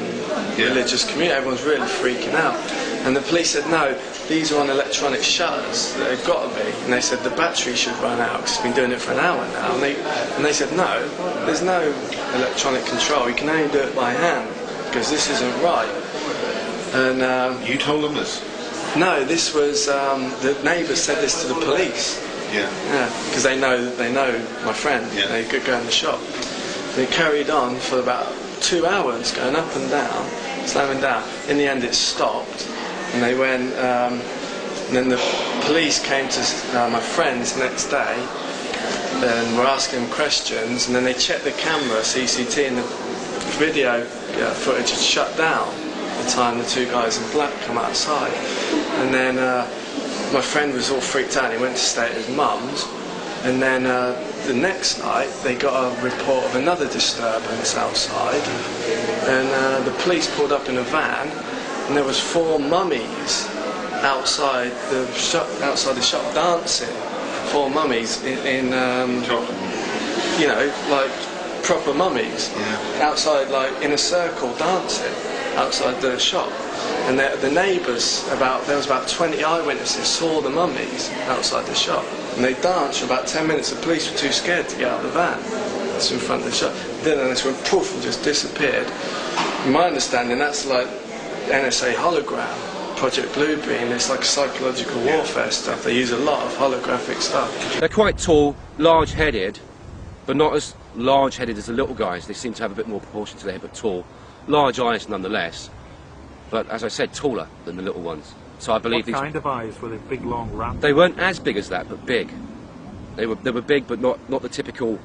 religious community. Everyone's really freaking out. And the police said, no, these are on electronic shutters. They've got to be. And they said the battery should run out because it's been doing it for an hour now. And they said, no, there's no electronic control. You can only do it by hand because this isn't right. And you told them this? No, this was the neighbours said this to the police. Yeah. Yeah, because they know my friend. Yeah. They could go in the shop. They carried on for about 2 hours, going up and down, slamming down. In the end, it stopped, and they went. And then the police came to my friends next day, and were asking them questions. And then they checked the camera, CCT, and the video footage had shut down the time the two guys in black come outside. And then my friend was all freaked out. He went to stay at his mum's, and then the next night they got a report of another disturbance outside, and the police pulled up in a van, and there was 4 mummies outside the shop dancing. 4 mummies in you know, like proper mummies, outside, like in a circle dancing outside the shop. And the neighbours, there was about 20 eyewitnesses, saw the mummies outside the shop. And they danced for about 10 minutes. The police were too scared to get out of the van. That's in front of the shop. Then they just went poof and just disappeared. In my understanding, that's like NSA hologram. Project Bluebeam, it's like psychological warfare stuff. They use a lot of holographic stuff. They're quite tall, large-headed, but not as large-headed as the little guys. They seem to have a bit more proportion to their head, but tall. Large eyes nonetheless, but as I said, taller than the little ones. So I believe What kind of eyes? Were they big, long, round? they weren't as big as that, but big. They were big, but not the typical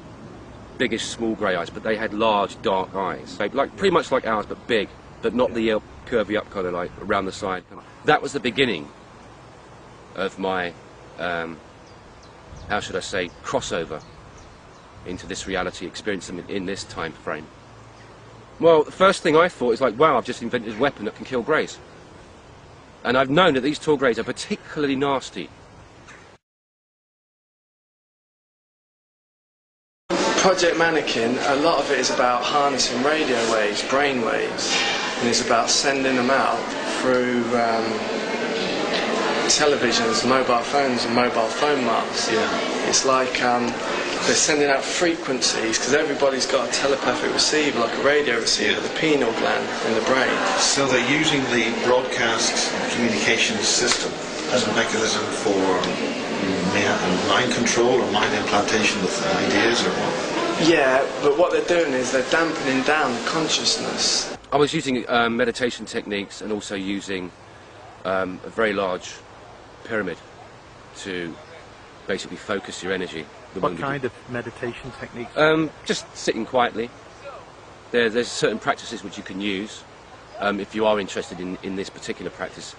biggish small grey eyes, but they had large dark eyes. They like pretty much like ours, but big, but not the curvy up kind of like around the side. That was the beginning of my, how should I say, crossover into this reality, experiencing in this time frame. Well, the first thing I thought is like, wow, I've just invented a weapon that can kill greys. And I've known that these tall greys are particularly nasty. Project Mannequin, a lot of it is about harnessing radio waves, brain waves, and it's about sending them out through televisions, mobile phones and mobile phone masts. Yeah. It's like they're sending out frequencies, because everybody's got a telepathic receiver, like a radio receiver, the pineal gland in the brain. So they're using the broadcast communications system as a mechanism for mind control or mind implantation with ideas or what? Yeah, but what they're doing is they're dampening down the consciousness. I was using meditation techniques and also using a very large pyramid to basically focus your energy. What kind of meditation techniques? Just sitting quietly. There's certain practices which you can use. If you are interested in this particular practice,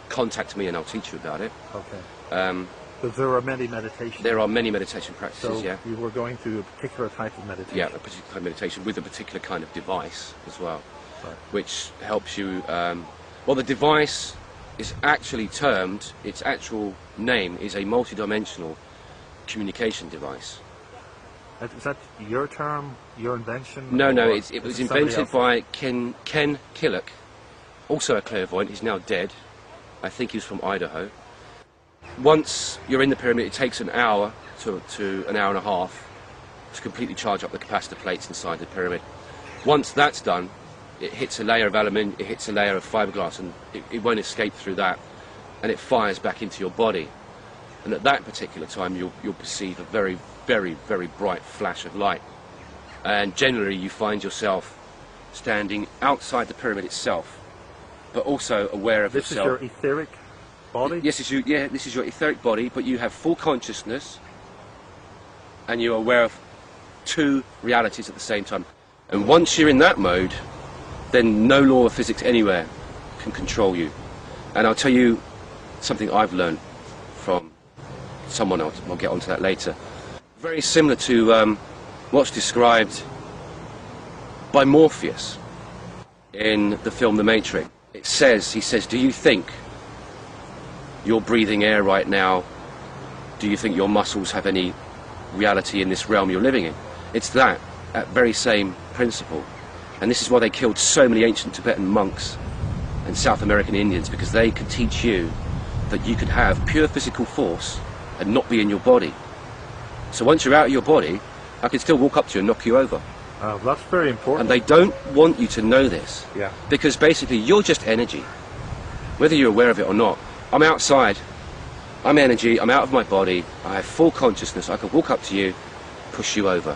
contact me and I'll teach you about it. Okay. Because there are many meditations. There are many meditation practices, so yeah. You were going through a particular type of meditation. Yeah, a particular kind of meditation with a particular kind of device as well, right, which helps you. Well, the device is actually termed, its actual name is a multi-dimensional communication device. Is that your term, your invention? No, or it was is it somebody invented else? by Ken Killock, also a clairvoyant. He's now dead. I think he was from Idaho. Once you're in the pyramid, it takes an hour to an hour and a half to completely charge up the capacitor plates inside the pyramid. Once that's done, it hits a layer of aluminium, it hits a layer of fiberglass, and it won't escape through that, and it fires back into your body. And at that particular time, you'll perceive a very, very, very bright flash of light. And generally, you find yourself standing outside the pyramid itself, but also aware of This yourself. is your etheric body? Yes, this is your etheric body, but you have full consciousness, and you're aware of two realities at the same time. And once you're in that mode, then no law of physics anywhere can control you. And I'll tell you something I've learned from someone else. I'll get onto that later. Very similar to what's described by Morpheus in the film The Matrix. He says, do you think you're breathing air right now? Do you think your muscles have any reality in this realm you're living in? It's that very same principle. And this is why they killed so many ancient Tibetan monks and South American Indians, because they could teach you that you could have pure physical force and not be in your body. So once you're out of your body, I can still walk up to you and knock you over. That's very important. And they don't want you to know this. Yeah. Because basically you're just energy, whether you're aware of it or not. I'm outside, I'm energy, I'm out of my body, I have full consciousness, I could walk up to you, push you over.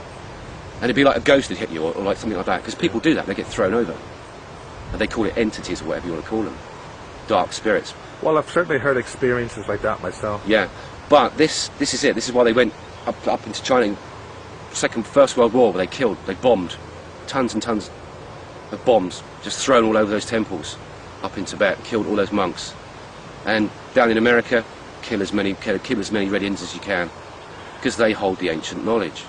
And it'd be like a ghost had hit you, or like something like that, because people do that, they get thrown over. And they call it entities, or whatever you want to call them. Dark spirits. Well, I've certainly heard experiences like that myself. Yeah, but this is it, this is why they went up into China in First World War, where they bombed tons and tons of bombs, just thrown all over those temples, up in Tibet, killed all those monks. And down in America, kill as many Red Indians as you can, because they hold the ancient knowledge.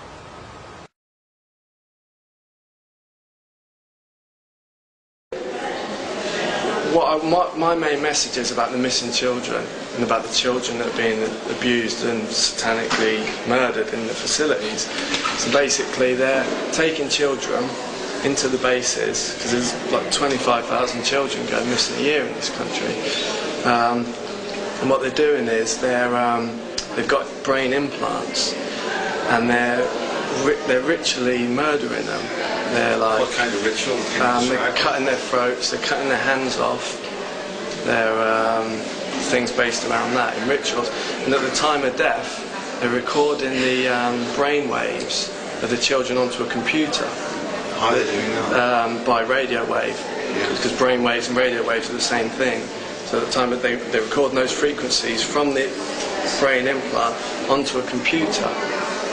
My main message is about the missing children and about the children that are being abused and satanically murdered in the facilities. So basically they're taking children into the bases, because there's like 25,000 children go missing a year in this country. And what they're doing is they've got brain implants, and they're ritually murdering them. They're like, What kind of ritual? they're cutting their throats, they're cutting their hands off, They're things based around that in rituals. And at the time of death, they're recording the brain waves of the children onto a computer. How are they doing that? By radio wave, because brain waves and radio waves are the same thing. So at the time they record those frequencies from the brain implant onto a computer,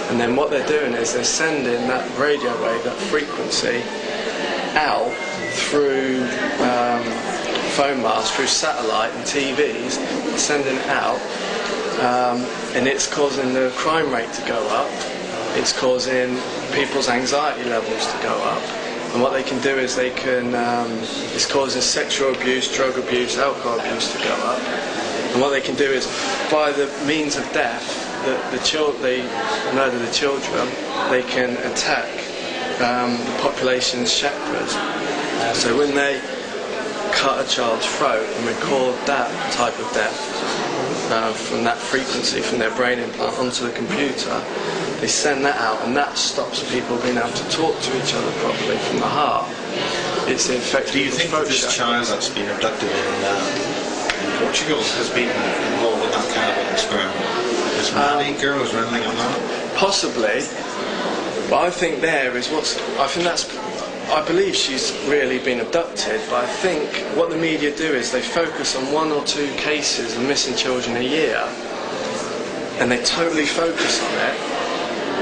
and then what they're doing is they're sending that radio wave, that frequency, out through phone masts, through satellite and TVs, sending it out, and it's causing the crime rate to go up. It's causing people's anxiety levels to go up, and what they can do is they can it's causing sexual abuse, drug abuse, alcohol abuse to go up, and what they can do is by the means of death, they murder the children, they can attack the population's chakras. So when they cut a child's throat and record that type of death from that frequency, from their brain implant onto the computer, they send that out, and that stops people being able to talk to each other properly from the heart. It's in fact. Do you think that this child that's been abducted in Portugal has been involved in that kind of an experiment? Is many girls or anything like that? Possibly, but I think I believe she's really been abducted, but I think what the media do is they focus on 1 or 2 cases of missing children a year, and they totally focus on it.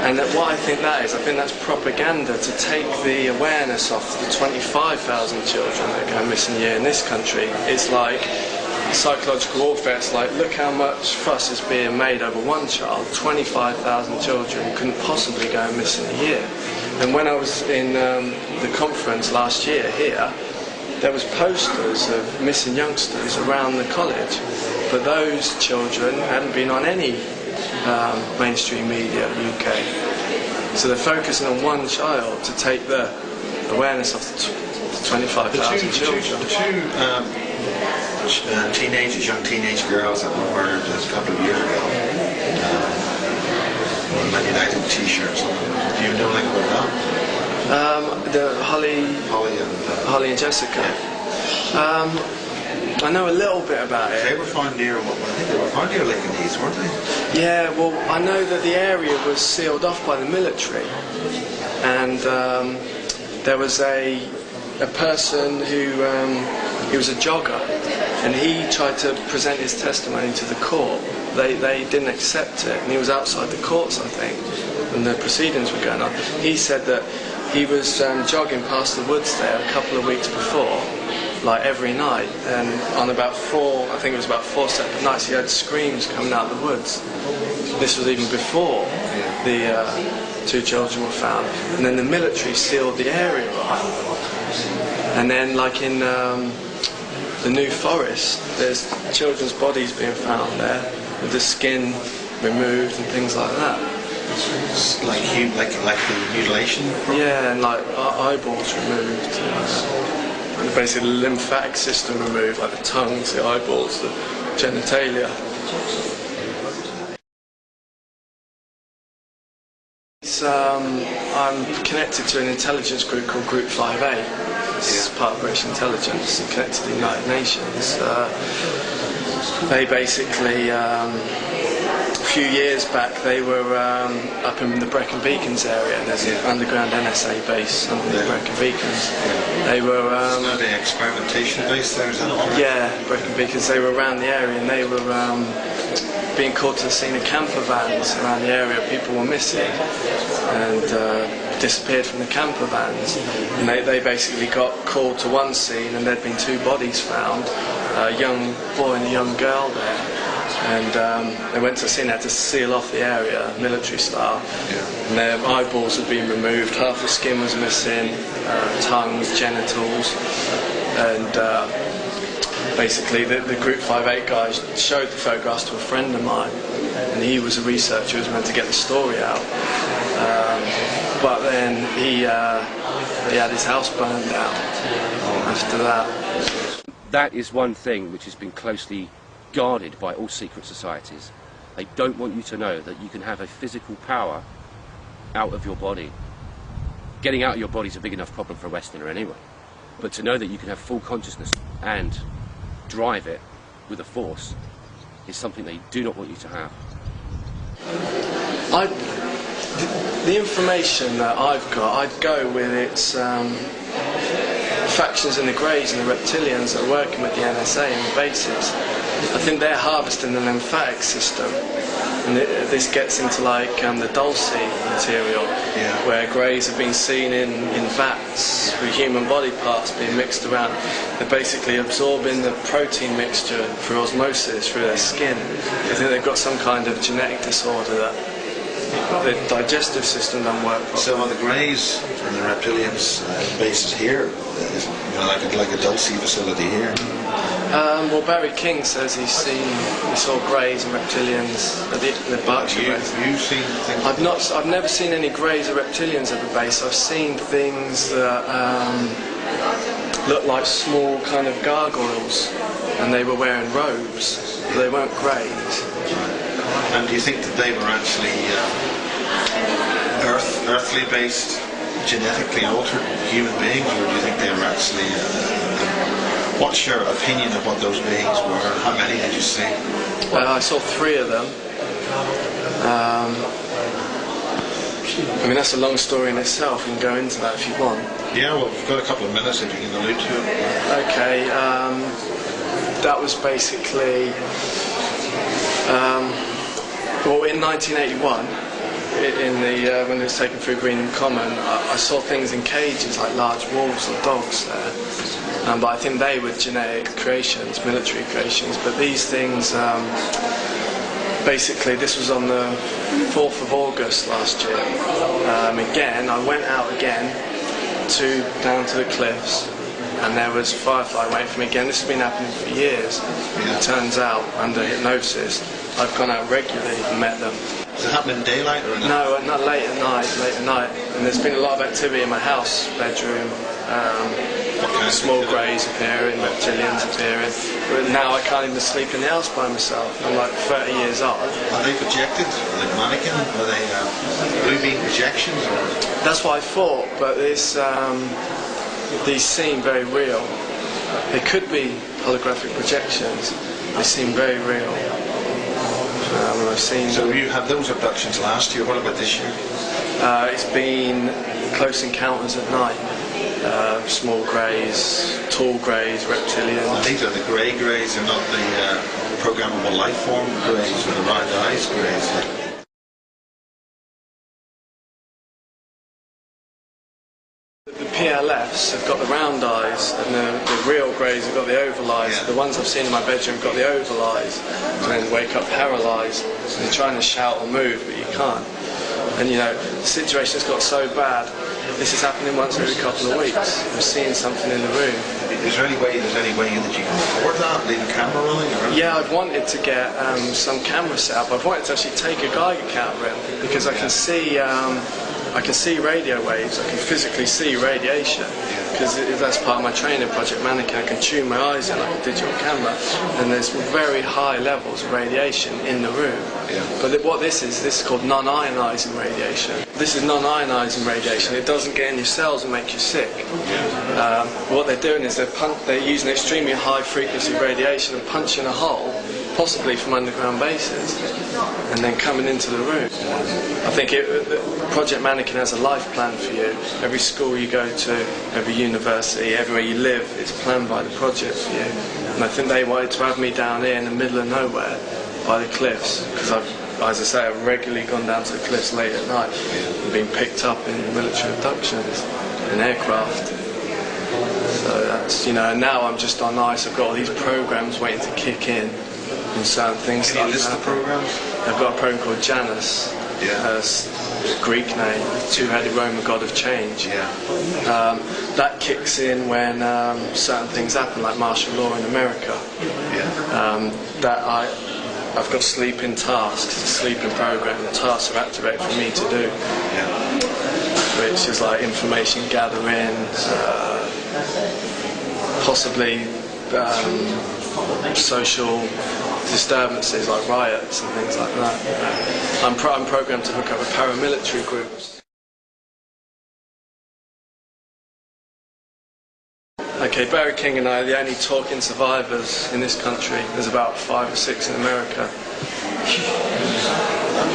And what I think that's propaganda to take the awareness off the 25,000 children that go missing a year in this country. It's like psychological warfare. It's like, look how much fuss is being made over one child. 25,000 children couldn't possibly go missing a year. And when I was in the conference last year here, there was posters of missing youngsters around the college, but those children hadn't been on any mainstream media UK. So they're focusing on one child to take the awareness of the 25,000 children. The two young teenage girls that were murdered a couple of years ago, Man United t-shirts. Do you know anything about that? The Holly and Jessica. I know a little bit about it. They were found near, I think they were found near Lincoln Heath, weren't they? Yeah, well, I know that the area was sealed off by the military, and there was a person who he was a jogger, and he tried to present his testimony to the court. They didn't accept it, and he was outside the courts, I think, and the proceedings were going on. He said that he was jogging past the woods there a couple of weeks before, like every night, and on about 4 separate nights he heard screams coming out of the woods. This was even before the 2 children were found, and then the military sealed the area off. And then, like in the New Forest, there's children's bodies being found there with the skin removed and things like that. Like the mutilation? Yeah, and like eyeballs removed. And basically the lymphatic system removed, like the tongues, the eyeballs, the genitalia. I'm connected to an intelligence group called Group 5A. It's part of British intelligence and connected to the United Nations. They basically, a few years back, they were up in the Brecon Beacons area, and there's an underground NSA base under the Brecon Beacons. They were... the experimentation base there, is that correct? Yeah, Brecon Beacons. They were around the area, and they were being called to the scene of camper vans around the area. People were missing and disappeared from the camper vans. And they basically got called to one scene, and there'd been 2 bodies found, a young boy and a young girl there. And they went to the scene, had to seal off the area, military style. And their eyeballs had been removed, half the skin was missing, tongues, genitals, and basically the Group 5A guys showed the photographs to a friend of mine, and he was a researcher who was meant to get the story out. But then he had his house burned down after that. That is one thing which has been closely guarded by all secret societies. They don't want you to know that you can have a physical power out of your body. Getting out of your body is a big enough problem for a Westerner anyway. But to know that you can have full consciousness and drive it with a force is something they do not want you to have. The information that I've got, I'd go with its factions in the Greys and the reptilians that are working with the NSA and the bases. I think they're harvesting the lymphatic system, and this gets into like the Dulce material, where Greys have been seen in vats with human body parts being mixed around. They're basically absorbing the protein mixture through osmosis through their skin. I think they've got some kind of genetic disorder that the digestive system doesn't work properly. So are the Greys and the reptilians bases here, like a Dulce facility here? Well, Barry King says he saw Greys and reptilians at the Berkshire base. You've seen things? I've never seen any Greys or reptilians at the base. I've seen things that look like small kind of gargoyles, and they were wearing robes, but they weren't Greys. And do you think that they were actually earthly based, genetically altered human beings, or do you think they were actually what's your opinion of what those beings were? How many did you see? I saw 3 of them. I mean, that's a long story in itself. You can go into that if you want. Yeah, well, we've got a couple of minutes if you can allude to it. Okay, that was basically... well, in 1981, when it was taken through Greenham Common, I saw things in cages like large wolves or dogs there. But I think they were genetic creations, military creations. But these things, basically, this was on the 4th of August last year. Again, I went out again down to the cliffs, and there was a firefly waiting for me again. This has been happening for years. It turns out, under hypnosis, I've gone out regularly and met them. Does it happen in daylight or No, not late at night. And there's been a lot of activity in my house, bedroom. Small Greys appearing, reptilians appearing. But now I can't even sleep in the house by myself. I'm like 30 years old. Are they projected? Like mannequin? Are they blue beam projections? Or? That's what I thought, but these seem very real. They could be holographic projections. They seem very real. I've seen so you had those abductions last year. What about this year? It's been close encounters at night. Small Greys, tall Greys, reptilians. And these are the Greys, they're not the programmable life form Greys or the round eyes Greys. The PLFs have got the round eyes, and the real Greys have got the oval eyes. The ones I've seen in my bedroom have got the oval eyes, and then wake up paralysed. They're trying to shout or move, but you can't. And the situation's got so bad. This is happening once every couple of weeks. I'm seeing something in the room. Is there any way that you can record that, leave a camera running? Or? Yeah, I've wanted to get some camera set up. I've wanted to actually take a Geiger counter in, because I can see radio waves. I can physically see radiation, because that's part of my training, Project Mannequin. I can tune my eyes in like a digital camera, and there's very high levels of radiation in the room. But what this is called non-ionising radiation. This is non-ionising radiation. It doesn't get in your cells and make you sick. What they're doing is they're using extremely high frequency radiation and punching a hole, possibly from underground bases, and then coming into the room. I think Project Mannequin has a life plan for you. Every school you go to, every university, everywhere you live, it's planned by the project for you. And I think they wanted to have me down here in the middle of nowhere, by the cliffs, because as I say, I've regularly gone down to the cliffs late at night and been picked up in military abductions in aircraft. So that's, and now I'm just on ice. I've got all these programs waiting to kick in certain things. Can you list the programs? I've got a program called Janus. Greek name, two-headed Roman god of change. That kicks in when certain things happen, like martial law in America. I've got sleeping tasks, a sleeping program. The tasks are activated for me to do, which is like information gathering, possibly social disturbances like riots and things like that. I'm programmed to look over paramilitary groups. I Okay, Barry King and I are the only talking survivors in this country. There's about 5 or 6 in America.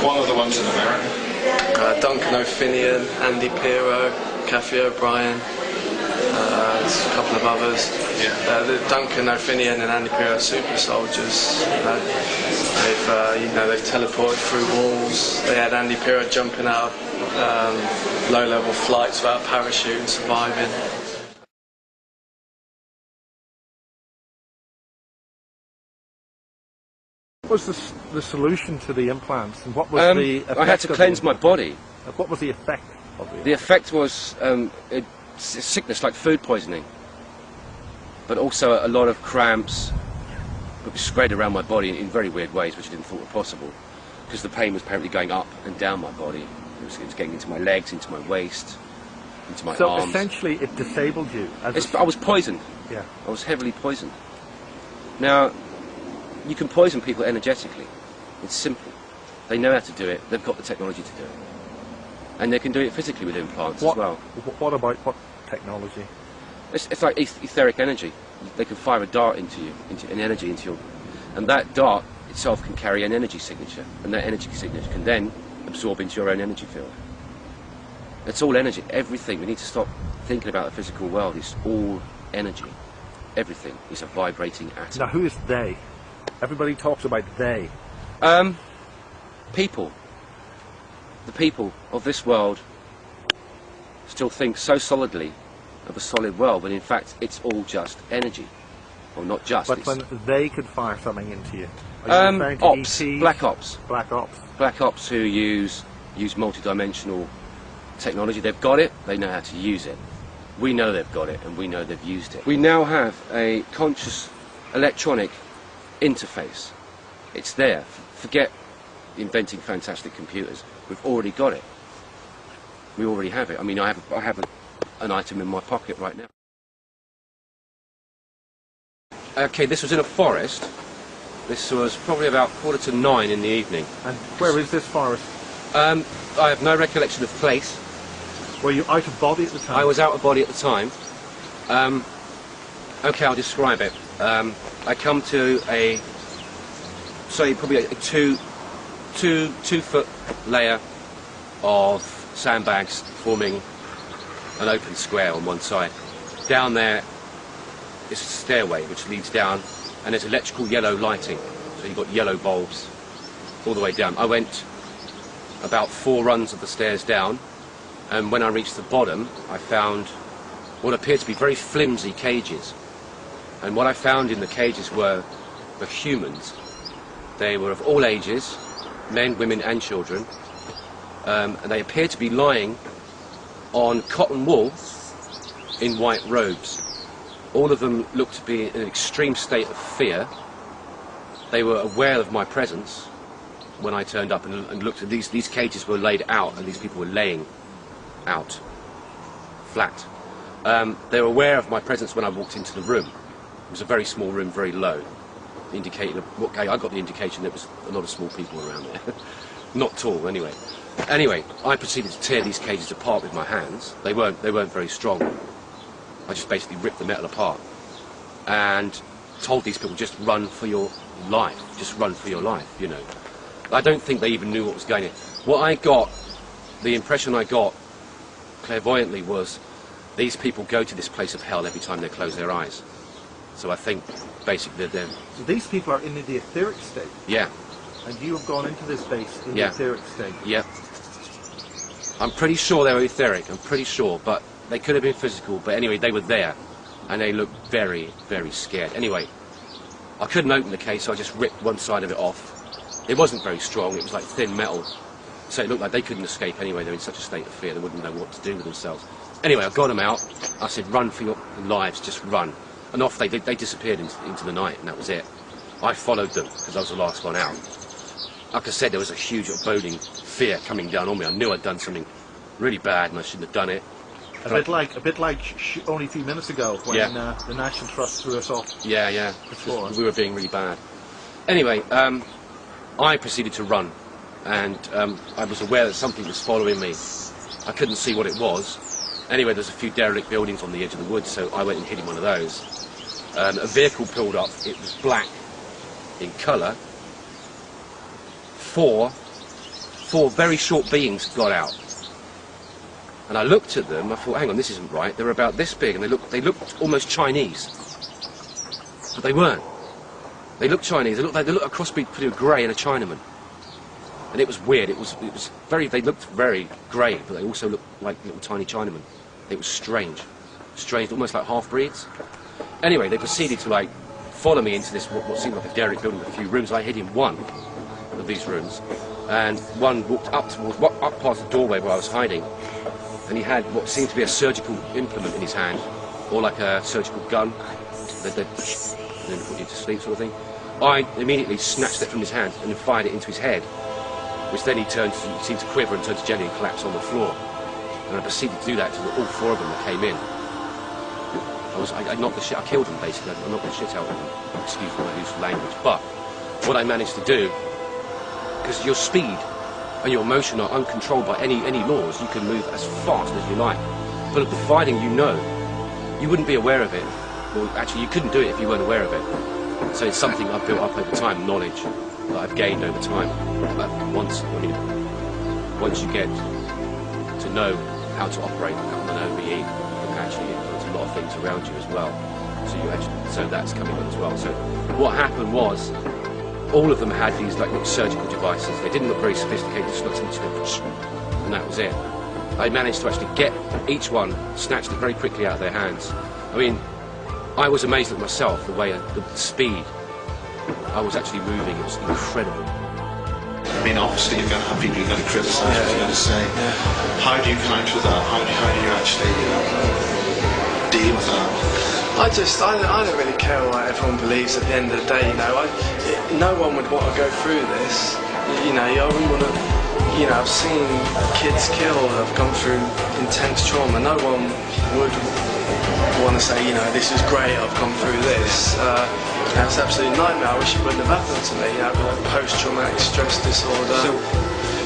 One of the ones in America? Duncan O'Finian, Andy Pirro, Kathy O'Brien, there's a couple of others. Yeah. Duncan O'Finian and Andy Pirro are super soldiers. They've teleported through walls. They had Andy Pirro jumping out of low-level flights without a parachute and surviving. What was the solution to the implants, and what was the effect? I had to cleanse my body. What was the effect of it? The effect was sickness like food poisoning, but also a lot of cramps spread around my body in very weird ways, which I didn't thought were possible, because the pain was apparently going up and down my body. It was getting into my legs, into my waist, into my arms. So essentially it disabled you? I was poisoned. Yeah. I was heavily poisoned. Now, you can poison people energetically. It's simple. They know how to do it. They've got the technology to do it. And they can do it physically with implants as well. What about what technology? It's like etheric energy. They can fire a dart into you, an energy into your... And that dart itself can carry an energy signature. And that energy signature can then absorb into your own energy field. It's all energy. Everything. We need to stop thinking about the physical world. It's all energy. Everything is a vibrating atom. Now, who is they? Everybody talks about they. People. The people of this world still think so solidly of a solid world, when in fact it's all just energy. Or not just. But when they could fire something into you? Are you referring to ops. ETs? Black ops. Black ops. Black ops who use multi-dimensional technology. They've got it, they know how to use it. We know they've got it, and we know they've used it. We now have a conscious electronic interface. It's there. Forget inventing fantastic computers. We've already got it. We already have it. I mean, I have an item in my pocket right now. Okay, this was in a forest. This was probably about 9:15 in the evening. And where is this forest? I have no recollection of place. Were you out of body at the time? I was out of body at the time. Okay, I'll describe it. I come to probably a two foot layer of sandbags forming an open square on one side. Down there is a stairway which leads down, and there's electrical yellow lighting. So you've got yellow bulbs all the way down. I went about 4 runs of the stairs down, and when I reached the bottom, I found what appeared to be very flimsy cages. And what I found in the cages were humans. They were of all ages, men, women and children, and they appeared to be lying on cotton wool in white robes. All of them looked to be in an extreme state of fear. They were aware of my presence when I turned up and looked at these cages were laid out, and these people were laying out flat. They were aware of my presence when I walked into the room. It was a very small room, very low. Indicating, okay, I got the indication there was a lot of small people around there. Not tall, anyway. Anyway, I proceeded to tear these cages apart with my hands. They weren't very strong. I just basically ripped the metal apart and told these people, just run for your life. Just run for your life, you know. I don't think they even knew what was going on. What I got, the impression I got clairvoyantly was these people go to this place of hell every time they close their eyes. So I think basically they're... So these people are in the etheric state? Yeah. And you have gone into this base in the etheric state? Yeah. I'm pretty sure they were etheric, I'm pretty sure, but they could have been physical, but anyway, they were there, and they looked very, very scared. Anyway, I couldn't open the case, so I just ripped one side of it off. It wasn't very strong, it was like thin metal, so it looked like they couldn't escape anyway. They were in such a state of fear, they wouldn't know what to do with themselves. Anyway, I got them out, I said, run for your lives, just run. And off they disappeared into the night, and that was it. I followed them, because I was the last one out. Like I said, there was a huge boding fear coming down on me. I knew I'd done something really bad, and I shouldn't have done it. A bit like only a few minutes ago when the National Trust threw us off. Yeah. We were being really bad. Anyway, I proceeded to run, and I was aware that something was following me. I couldn't see what it was, Anyway, there's a few derelict buildings on the edge of the woods, so I went and hid in one of those. A vehicle pulled up. It was black in colour. Four very short beings got out. And I looked at them, I thought, hang on, this isn't right. They were about this big, and they looked almost Chinese. But they weren't. They looked Chinese. They looked a crossbreed between a grey and a Chinaman. And it was weird. It was they looked very grey, but they also looked like little tiny Chinamen. It was strange. Strange, almost like half-breeds. Anyway, they proceeded to, like, follow me into this, what seemed like a derelict building with a few rooms. I hid in one of these rooms, and one walked up past the doorway where I was hiding, and he had what seemed to be a surgical implement in his hand, or like a surgical gun that they'd put you to sleep, sort of thing. I immediately snatched it from his hand and then fired it into his head, which then he seemed to quiver and turned to jelly and collapsed on the floor. And I proceeded to do that to all four of them that came in. I knocked the shit, I killed them basically, I knocked the shit out of them, excuse my loose language. But what I managed to do, because your speed and your motion are uncontrolled by any laws, you can move as fast as you like. But providing you know, you wouldn't be aware of it. Well, actually, you couldn't do it if you weren't aware of it. So it's something I've built up over time, knowledge that I've gained over time. But once you get to know how to operate on an OBE, you can actually influence a lot of things around you as well. So that's coming on as well. So what happened was, all of them had these like little surgical devices. They didn't look very sophisticated, just looked something to go, and that was it. I managed to actually get each one, snatched it very quickly out of their hands. I mean, I was amazed at myself, the way, the speed I was actually moving. It was incredible. I mean, obviously you're going to have people you're going to criticise, what you're going to say. How do you counter that? How do you actually deal with that? I don't really care what everyone believes at the end of the day, you know. No one would want to go through this. You know, I wouldn't want to, you know, I've seen kids killed, I've gone through intense trauma. No one would want to say, you know, this is great, I've gone through this. It's absolutely nightmare. I wish it wouldn't have happened to me. You know, like post-traumatic stress disorder. So,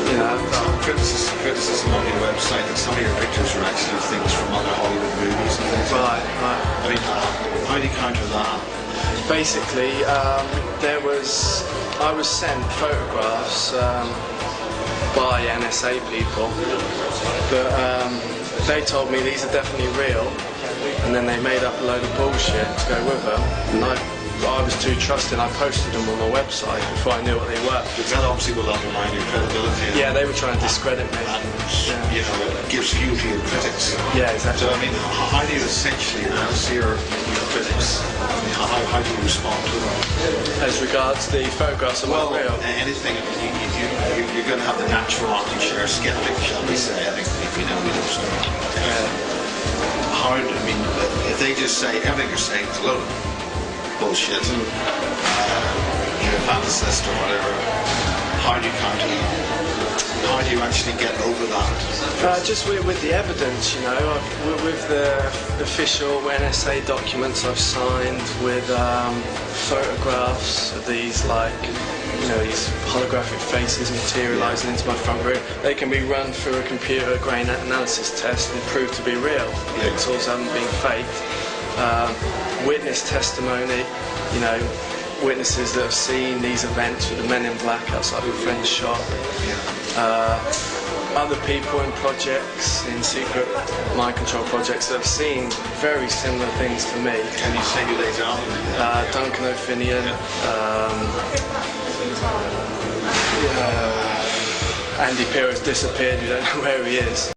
you know, criticism on your website that some of your pictures are actually things from other Hollywood movies and things. Right. I mean, how do you counter that? Basically, I was sent photographs by NSA people, but they told me these are definitely real, and then they made up a load of bullshit to go with them, and I was too trusting. I posted them on my website before I knew what they were. Because that obviously will undermine your credibility. Yeah, they were trying to discredit me. And, you know, it gives fuel to your critics. Yeah, exactly. So, I mean, how do you essentially answer your critics? I mean, how do you respond to them? As regards the photographs of not real? Anything. You're going to have the natural armchair skeptic, shall we say. I think we know so. How, I mean, if they just say everything you're saying is a load of bullshit, you're a fantasist or whatever, how do you counter that? How do you actually get over that? Just with the evidence, you know, with the official NSA documents I've signed, with photographs of these, like, you know, these holographic faces materialising into my front room. They can be run through a computer grain analysis test and proved to be real. The pixels haven't been faked. Witness testimony, you know, witnesses that have seen these events with the men in black outside my friend's shop. Other people in projects, in secret mind control projects, that have seen very similar things to me. Can you say who they are? Duncan O'Finian, Andy Pierce disappeared, we don't know where he is.